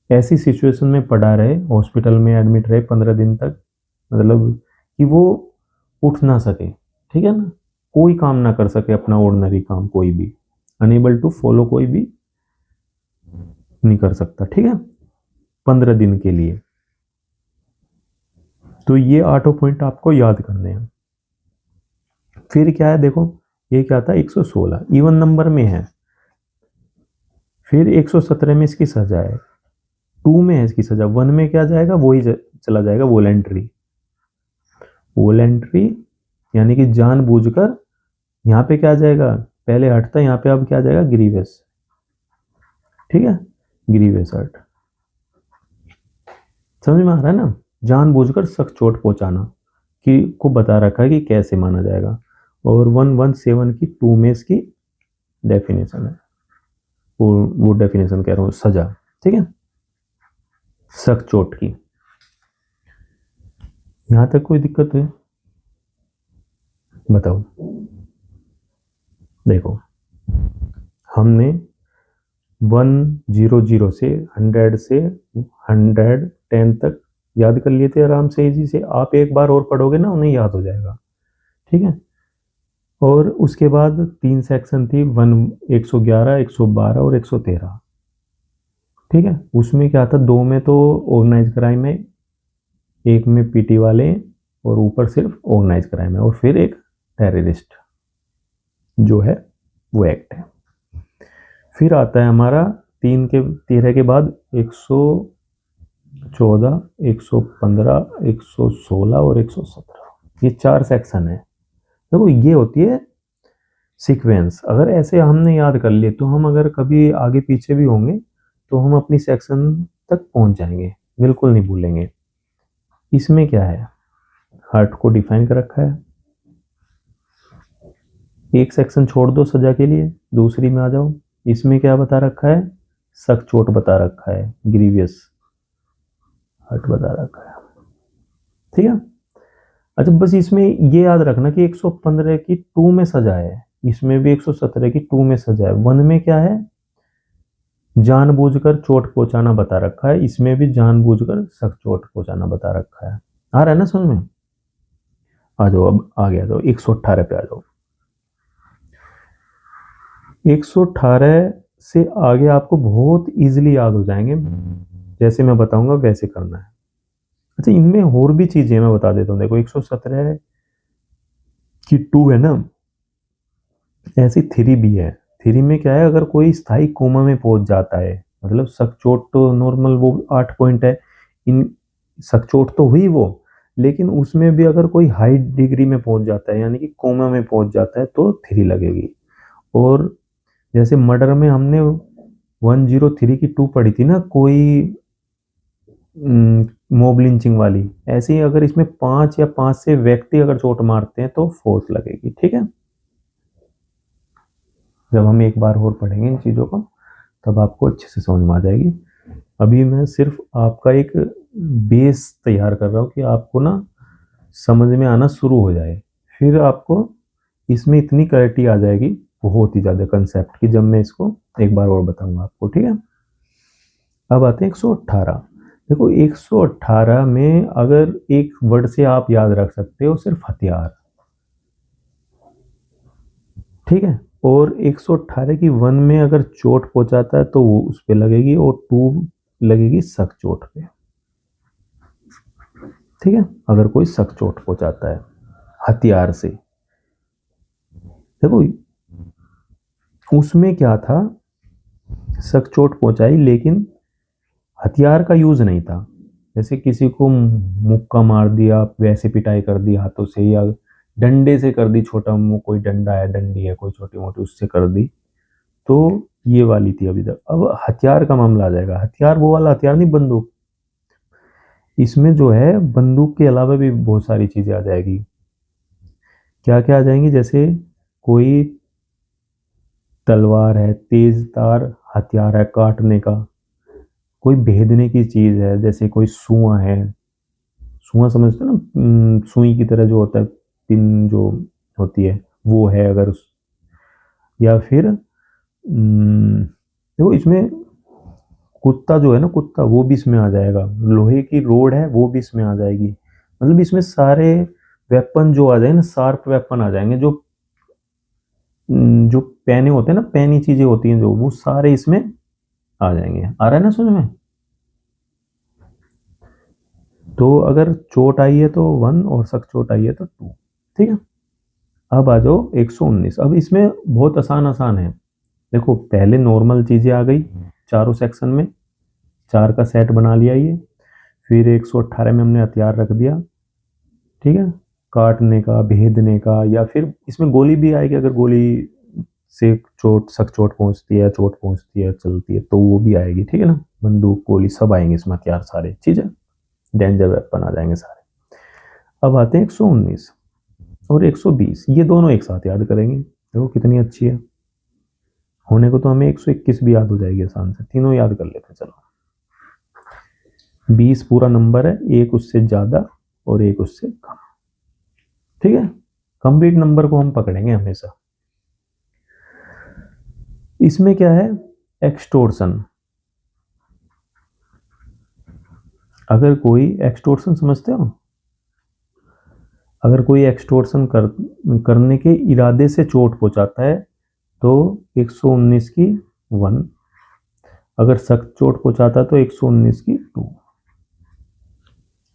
ऐसी सिचुएशन में पड़ा रहे, हॉस्पिटल में एडमिट रहे 15 दिन तक, मतलब कि वो उठ ना सके, ठीक है ना, कोई काम ना कर सके अपना ऑर्डिनरी काम, कोई भी अनेबल टू फॉलो, कोई भी नहीं कर सकता, ठीक है, 15 दिन के लिए। तो ये 8 पॉइंट आपको याद करने हैं। फिर क्या है, देखो ये क्या था, 116 इवन नंबर में है। फिर 117 में इसकी सजा है, 2 में है इसकी सजा, 1 में क्या जाएगा, वही चला जाएगा वॉलेंट्री। वॉलेंट्री यानी कि जानबूझकर, यहाँ पे क्या जाएगा, पहले हटता है, यहाँ पे अब क्या जाएगा, ग्रीवियस, ठीक है, ग्रीवियस हर्ट। समझ में आ रहा है ना, जानबूझकर सख्त चोट पहुंचाना कि को बता रखा है कि कैसे माना जाएगा। और 117 की 2 में इसकी डेफिनेशन है, वो डेफिनेशन कह रहा हूँ, सजा, ठीक है, सख्त चोट की। यहां तक कोई दिक्कत है, बताओ। देखो हमने 100 से 110 तक याद कर लिए थे आराम से इजी से, आप एक बार और पढ़ोगे ना उन्हें याद हो जाएगा, ठीक है। और उसके बाद 3 सेक्शन थी, 111, 112 और 113, ठीक है। उसमें क्या था, 2 में तो ऑर्गेनाइज क्राइम है, एक में पीटी वाले और ऊपर सिर्फ ऑर्गेनाइज क्राइम है, और फिर एक टेररिस्ट जो है वो एक्ट है। फिर आता है हमारा 13 के बाद 114, 115, 116 और 117, ये 4 सेक्शन है। देखो ये होती है सीक्वेंस। अगर ऐसे हमने याद कर लिए तो हम अगर कभी आगे पीछे भी होंगे तो हम अपनी सेक्शन तक पहुंच जाएंगे, बिल्कुल नहीं भूलेंगे। इसमें क्या है, हार्ट को डिफाइन कर रखा है, एक सेक्शन छोड़ दो सजा के लिए, दूसरी में आ जाओ। इसमें क्या बता रखा है, सख्त चोट बता रखा है, ग्रीवियस हर्ट बता रखा है, ठीक है। अच्छा बस इसमें ये याद रखना कि 115 की 2 में सजा है, इसमें भी 117 की 2 में सजा है। 1 में क्या है, जानबूझकर चोट पहुंचाना बता रखा है, इसमें भी जानबूझकर सख्त चोट पहुंचाना बता रखा है। आ रहा है ना समझ में? आ जाओ, अब आ गया, तो 118 पे आ जाओ। 118 से आगे आपको बहुत इजीली याद हो जाएंगे, जैसे मैं बताऊंगा वैसे करना है। अच्छा इनमें और भी चीजें मैं बता देता हूँ। देखो 117 की 2 है ना, ऐसी 3 भी है। 3 में क्या है, अगर कोई स्थायी कोमा में पहुंच जाता है, मतलब सख्त चोट तो नॉर्मल वो 8 पॉइंट है, इन सख्त चोट तो हुई वो, लेकिन उसमें भी अगर कोई हाई डिग्री में पहुंच जाता है यानी कि कोमा में पहुंच जाता है तो 3 लगेगी। और जैसे मर्डर में हमने 103 की 2 पढ़ी थी ना, कोई मॉब लिंचिंग वाली, ऐसे ही अगर इसमें 5 या 5 से व्यक्ति अगर चोट मारते हैं तो 4 लगेगी, ठीक है। जब हम एक बार और पढ़ेंगे इन चीज़ों को तब आपको अच्छे से समझ में आ जाएगी। अभी मैं सिर्फ आपका एक बेस तैयार कर रहा हूँ कि आपको ना समझ में आना शुरू हो जाए, फिर आपको इसमें इतनी क्लैरिटी आ जाएगी बहुत ही ज़्यादा कंसेप्ट की, जब मैं इसको एक बार और बताऊंगा आपको, ठीक है। अब आते हैं 118। देखो 118 में अगर एक वर्ड से आप याद रख सकते हो सिर्फ हथियार, ठीक है। और 118 की 1 में अगर चोट पहुंचाता है तो वो उस पे लगेगी, और 2 लगेगी सख्त चोट पे, ठीक है। अगर कोई सख्त चोट पहुंचाता है हथियार से, देखो उसमें क्या था, सख्त चोट पहुंचाई लेकिन हथियार का यूज नहीं था। जैसे किसी को मुक्का मार दिया, वैसे पिटाई कर दी हाथों से, या डंडे से कर दी, छोटा कोई डंडा है, डंडी है कोई छोटी मोटी, उससे कर दी, तो ये वाली थी अभी तक। अब हथियार का मामला आ जाएगा। हथियार वो वाला हथियार नहीं, बंदूक। इसमें जो है बंदूक के अलावा भी बहुत सारी चीजें आ जाएगी। क्या क्या आ जाएंगी, जैसे कोई तलवार है, तेज तार हथियार है काटने का, कोई भेदने की चीज है, जैसे कोई सुआ है, सुआ समझते हो ना, सुई की तरह जो होता है, पिन जो होती है वो है, अगर उस, या फिर देखो इसमें कुत्ता जो है ना, कुत्ता वो भी इसमें आ जाएगा, लोहे की रोड है वो भी इसमें आ जाएगी। मतलब इसमें सारे वेपन जो आ जाएंगे ना, शार्प वेपन आ जाएंगे, जो जो पैने होते हैं ना, पैनी चीजें होती हैं जो, वो सारे इसमें आ जाएंगे। आ रहा है ना समझ में? तो अगर चोट आई है तो 1 और सख्त चोट आई है तो 2, ठीक है। अब आ जाओ 119। अब इसमें बहुत आसान आसान है। देखो पहले नॉर्मल चीजें आ गई चारों सेक्शन में, 4 का सेट बना लिया ये। फिर 118 में हमने हथियार रख दिया, ठीक है, काटने का, भेदने का, या फिर इसमें गोली भी आएगी, अगर गोली से चोट, सख्त चोट पहुंचती है, चोट पहुंचती है, चलती है, तो वो भी आएगी, ठीक है ना। बंदूक गोली सब आएंगे इसमें, हथियार सारे चीजें, डेंजर वेपन आ जाएंगे सारे। अब आते हैं 119 और 120, ये दोनों एक साथ याद करेंगे। देखो कितनी अच्छी है, होने को तो हमें 121 भी याद हो जाएगी आसान से, तीनों याद कर लेते हैं। चलो 20 पूरा नंबर है, एक उससे ज्यादा और एक उससे कम, ठीक है। कंप्लीट नंबर को हम पकड़ेंगे हमेशा। इसमें क्या है, एक्सटोर्शन। अगर कोई एक्सटॉर्शन, समझते हो, अगर कोई एक्सटॉर्शन करने के इरादे से चोट पहुंचाता है तो 119 की 1, अगर सख्त चोट पहुंचाता है तो 119 की 2,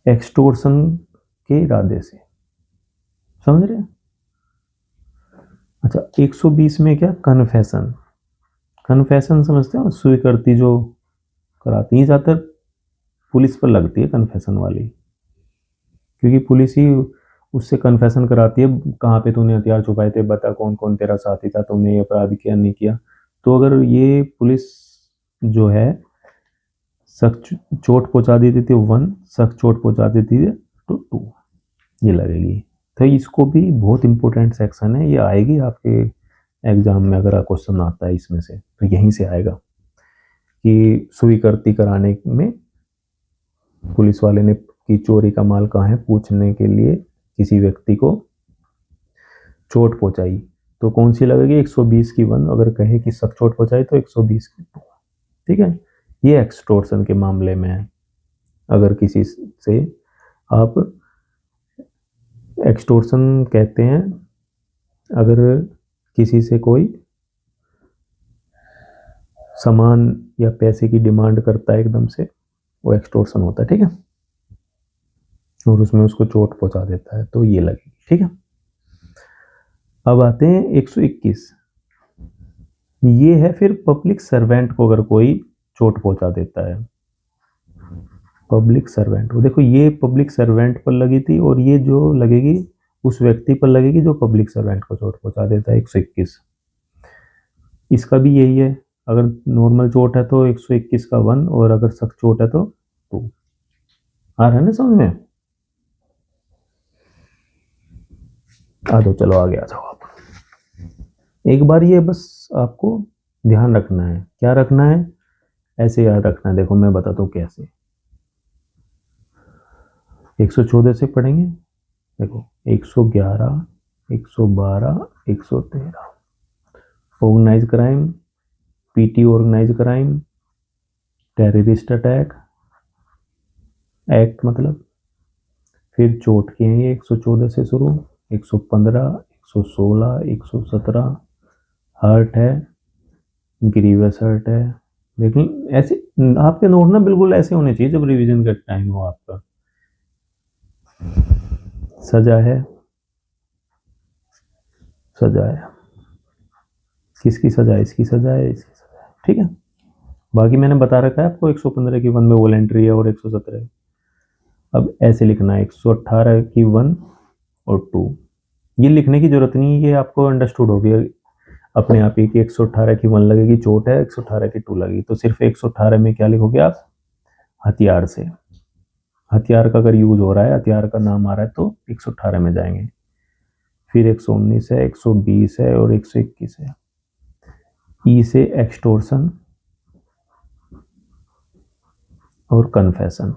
एक्सटॉर्शन के इरादे से, समझ रहे हैं। अच्छा, 120 में क्या, कन्फेशन, कन्फेशन समझते हो, स्वीकृति जो कराती है, ज़्यादातर पुलिस पर लगती है कन्फेशन वाली, क्योंकि पुलिस ही उससे कन्फेशन कराती है, कहाँ पे तूने हथियार छुपाए थे, बता कौन कौन तेरा साथी था, तुमने ये अपराध किया नहीं किया। तो अगर ये पुलिस जो है सख्त चोट पहुंचा देती थी 1, सख्त चोट पहुंचा देती थी तो 2, ये लगेगी। तो इसको भी बहुत इंपॉर्टेंट सेक्शन है, ये आएगी आपके एग्जाम में, अगर क्वेश्चन आता है इसमें से तो यहीं से आएगा कि स्वीकृति कराने में पुलिस वाले ने कि चोरी का माल कहाँ है पूछने के लिए किसी व्यक्ति को चोट पहुंचाई तो कौन सी लगेगी, 120 की 1, अगर कहे कि सख्त चोट पहुंचाई तो 120 की 2। ठीक है, ये एक्सटॉर्शन के मामले में है। अगर किसी से आप, एक्सटॉर्शन कहते हैं अगर किसी से कोई सामान या पैसे की डिमांड करता है एकदम से, वो एक्सटॉर्शन होता है। ठीक है, और उसमें उसको चोट पहुंचा देता है तो ये लगेगी। ठीक है, अब आते हैं 121, ये है फिर पब्लिक सर्वेंट को अगर कोई चोट पहुंचा देता है, पब्लिक सर्वेंट को, देखो ये पब्लिक सर्वेंट पर लगी थी और ये जो लगेगी उस व्यक्ति पर लगेगी जो पब्लिक सर्वेंट को चोट पहुंचा देता है, 121। इसका भी यही है, अगर नॉर्मल चोट है तो 121 का 1, और अगर सख्त चोट है तो 2। आ रहा है ना समझ में? आ दो, चलो आगे आ जाओ आप। एक बार ये बस आपको ध्यान रखना है, क्या रखना है, ऐसे याद रखना है। देखो मैं बताता हूँ कैसे। 114 से पढ़ेंगे, देखो 111, 112, 113, organise crime, petty organise crime, terrorist attack act मतलब, फिर चोट के हैं ये 114 से शुरू, 115, 116, 117, हर्ट है, ग्रीवस हर्ट है। लेकिन ऐसे आपके नोट ना बिल्कुल ऐसे होने चाहिए जब रिवीजन का टाइम हो आपका। सजा है, सजा है, किसकी सजा है, इसकी सजा है, इसकी सजा है। ठीक है, बाकी मैंने बता रखा है आपको 115 की 1 में वॉलेंट्री है और 117। अब ऐसे लिखना है 118 की 1 और 2, ये लिखने की जरूरत नहीं है, ये आपको अंडरस्टूड होगी अपने आप ही कि 118 की 1 लगेगी चोट है, 118 की 2 लगेगी, तो सिर्फ 118 में क्या लिखोगे आप, हथियार से, हथियार का अगर यूज हो रहा है, हथियार का नाम आ रहा है तो 118 में जाएंगे। फिर 119 है, 120 है और 121 है। ई से एक्सटॉर्शन और कन्फेशन,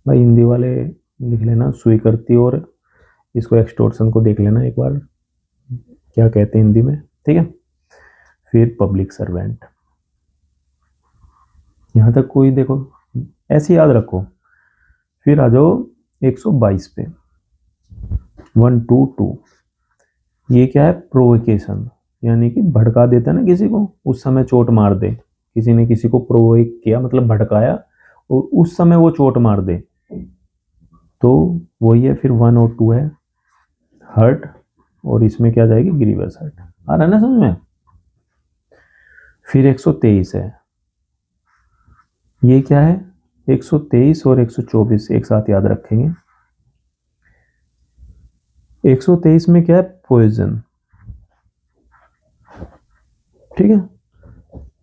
भाई हिंदी वाले लिख लेना स्वीकृति, और इसको एक्सटॉर्शन को देख लेना एक बार क्या कहते हैं हिंदी में। ठीक है, फिर पब्लिक सर्वेंट, यहां तक कोई देखो ऐसे याद रखो। फिर आ जाओ 122 पे, 122, ये क्या है, प्रोवोकेशन, यानी कि भड़का देता है ना किसी को, उस समय चोट मार दे, किसी ने किसी को प्रोवोक किया मतलब भड़काया और उस समय वो चोट मार दे, तो वही है। फिर 1 और 2 है हर्ट, और इसमें क्या जाएगी, ग्रीवस हर्ट। आ रहा है ना समझ में? फिर 123 है, ये क्या है, 123 और 124 एक साथ याद रखेंगे। 123 में क्या है, पॉइजन। ठीक है,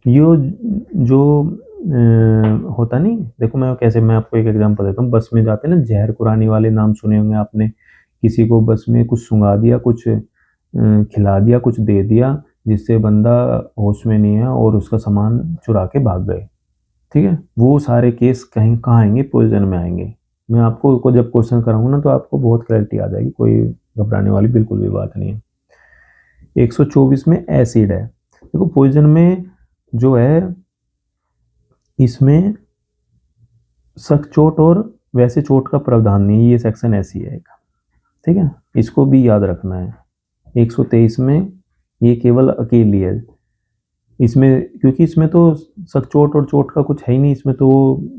यो जो होता नहीं, देखो मैं कैसे, मैं आपको एक एग्जांपल देता हूँ। बस में जाते हैं ना, जहर कुरानी वाले नाम सुने होंगे आपने, किसी को बस में कुछ सुंघा दिया, कुछ खिला दिया, कुछ दे दिया, जिससे बंदा होश में नहीं है और उसका सामान चुरा के भाग गए। ठीक है, वो सारे केस कहीं कहाँ आएंगे, पॉइजन में आएंगे। मैं आपको जब क्वेश्चन कराऊंगा ना तो आपको बहुत क्लैरिटी आ जाएगी, कोई घबराने वाली बिल्कुल भी बात नहीं है। 124 में एसिड है, देखो पॉइजन में जो है, इसमें सख्त चोट और वैसे चोट का प्रावधान नहीं, ये सेक्शन ऐसी है एक, ठीक है, इसको भी याद रखना है। 123 में ये केवल अकेली है इसमें, क्योंकि इसमें तो सख्त चोट और चोट का कुछ है ही नहीं, इसमें तो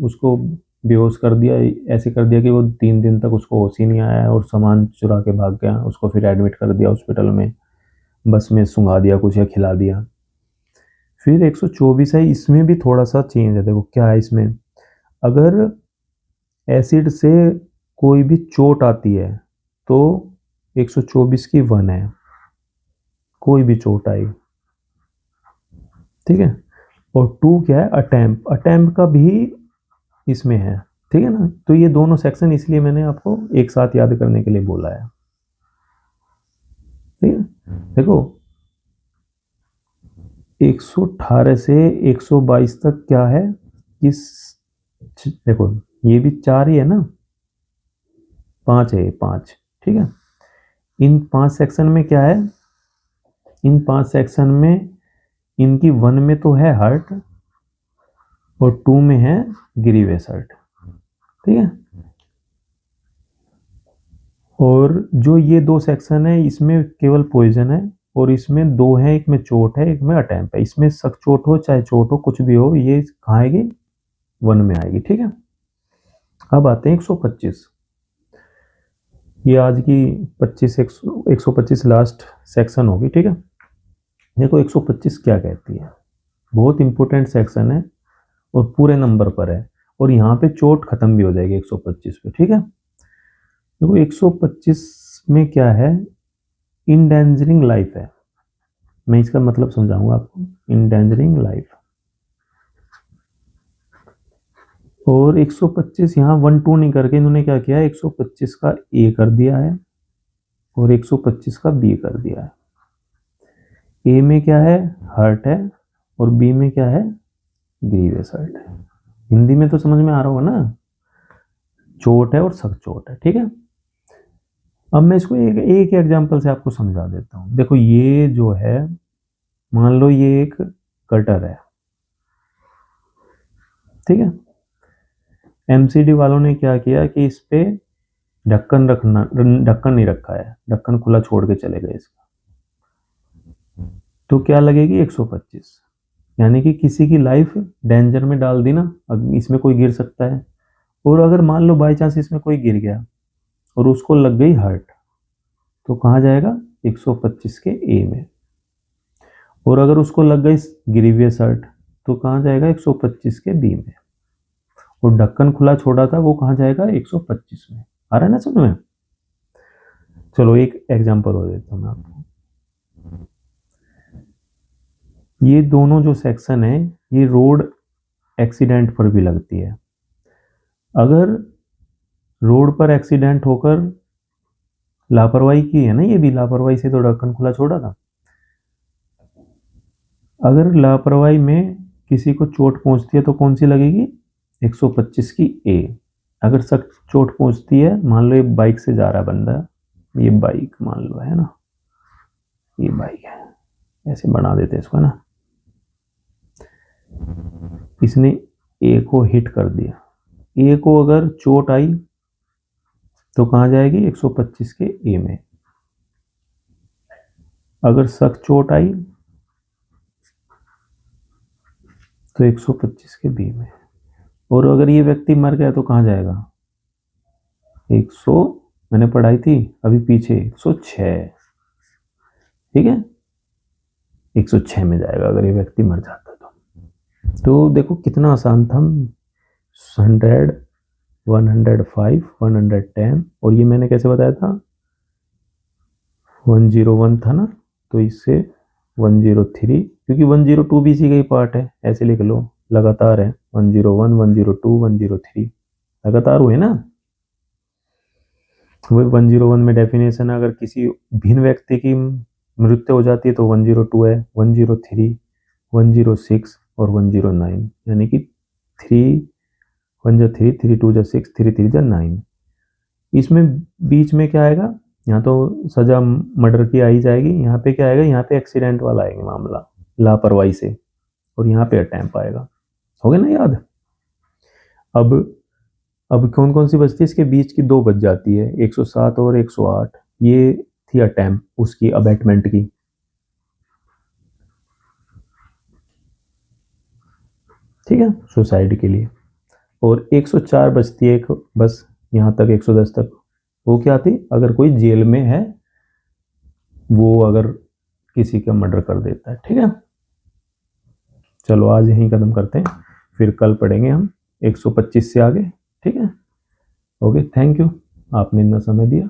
उसको बेहोश कर दिया, ऐसे कर दिया कि वो 3 दिन तक उसको होश ही नहीं आया और सामान चुरा के भाग गया, उसको फिर एडमिट कर दिया हॉस्पिटल में, बस में सुंघा दिया कुछ या खिला दिया। फिर 124 है, इसमें भी थोड़ा सा चेंज है। देखो क्या है इसमें, अगर एसिड से कोई भी चोट आती है तो 124 की 1 है, कोई भी चोट आई, ठीक है। और 2 क्या है, अटेम्प्ट, अटेम्प्ट का भी इसमें है, ठीक है ना। तो ये दोनों सेक्शन इसलिए मैंने आपको एक साथ याद करने के लिए बोला है, ठीक है। देखो 118 से 122 तक क्या है, इस देखो ये भी 4 ही है ना, 5 है, 5, ठीक है। इन 5 सेक्शन में क्या है, इन 5 सेक्शन में इनकी 1 में तो है हार्ट और 2 में है ग्रीवेस हार्ट, ठीक है। और जो ये 2 सेक्शन है इसमें केवल पॉइजन है, और इसमें 2 है, एक में चोट है, एक में अटैम्प है। इसमें सख्त चोट हो चाहे चोट हो कुछ भी हो, ये कहाँ आएगी, 1 में आएगी, ठीक है। अब आते हैं 125, ये आज की 125 लास्ट सेक्शन होगी, ठीक है। देखो 125 क्या कहती है, बहुत इंपॉर्टेंट सेक्शन है और पूरे नंबर पर है, और यहाँ पे चोट खत्म भी हो जाएगी 125 पे, ठीक है। देखो 125 में क्या है, इंडेंजरिंग लाइफ है, मैं इसका मतलब समझाऊंगा आपको, इंडेंजरिंग लाइफ। और 125 यहाँ 1 2 नहीं करके इन्होंने क्या किया है, 125 का ए कर दिया है और 125 का बी कर दिया है। ए में क्या है, हार्ट है, और बी में क्या है, ग्रीवियस हार्ट है। हिंदी में तो समझ में आ रहा होगा ना, चोट है और सख्त चोट है, ठीक है। अब मैं इसको एक एग्जांपल से आपको समझा देता हूँ। देखो ये जो है, मान लो ये एक कटर है, ठीक है। एमसीडी वालों ने क्या किया कि इस पे ढक्कन नहीं रखा है, ढक्कन खुला छोड़ के चले गए इसका, तो क्या लगेगी 125, यानी कि किसी की लाइफ डेंजर में डाल दी ना, अब इसमें कोई गिर सकता है, और अगर मान लो बाई चांस इसमें कोई गिर गया और उसको लग गई हार्ट, तो कहाँ जाएगा, 125 के ए में। और अगर उसको लग गई ग्रीवियस हार्ट तो कहाँ जाएगा, 125 के बी में। और ढक्कन खुला छोड़ा था वो कहाँ जाएगा, 125 में। आ रहा है ना समझ में। चलो एक एग्जांपल और देता हूँ मैं आपको। ये दोनों जो सेक्शन है ये रोड एक्सीडेंट पर भी लगती है। अगर रोड पर एक्सीडेंट होकर लापरवाही की है ना, ये भी लापरवाही से तो ढक्कन खुला छोड़ा था, अगर लापरवाही में किसी को चोट पहुंचती है तो कौन सी लगेगी, 125 की ए। अगर सख्त चोट पहुंचती है, मान लो ये बाइक से जा रहा है बंदा, ये बाइक मान लो है ना, ये बाइक है, ऐसे बना देते हैं इसको ना, इसने ए को हिट कर दिया, ए को अगर चोट आई तो कहाँ जाएगी, 125 के ए में। अगर सख्त चोट आई तो 125 के बी में। और अगर ये व्यक्ति मर गया तो कहाँ जाएगा, 100, मैंने पढ़ाई थी अभी पीछे, 106, ठीक है, 106 में जाएगा अगर ये व्यक्ति मर जाता तो देखो कितना आसान था, 100, 105, 110, और ये मैंने कैसे बताया था, 101 था ना, तो इससे 103, क्योंकि 102 भी इसी का ही पार्ट है, ऐसे लिख लो, लगातार है, 101, 102, 103 लगातार हुए ना। वही 101 में डेफिनेशन, अगर किसी भिन्न व्यक्ति की मृत्यु हो जाती है तो 102 है, 103, 106 और 109, यानी कि 3 1 जा 3, 3 2 जा 6, 3 3 जा 9। इसमें बीच में क्या आएगा, यहाँ तो सजा मर्डर की आई जाएगी, यहाँ पे क्या आएगा, यहाँ पे एक्सीडेंट वाला आएगा मामला लापरवाही से, और यहाँ पे अटैम्प आएगा, हो गया ना याद। अब अब कौन कौन सी बचती है, इसके बीच की दो बच जाती है, 107 और 108, ये थी अटेम्प्ट उसकी अबैटमेंट की, ठीक है, सुसाइड के लिए। और 104 बचती है एक बस यहाँ तक 110 तक, वो क्या थी, अगर कोई जेल में है, वो अगर किसी का मर्डर कर देता है, ठीक है। चलो आज यहीं खत्म करते हैं, फिर कल पढ़ेंगे हम 125 से आगे, ठीक है। ओके, थैंक यू, आपने इतना समय दिया।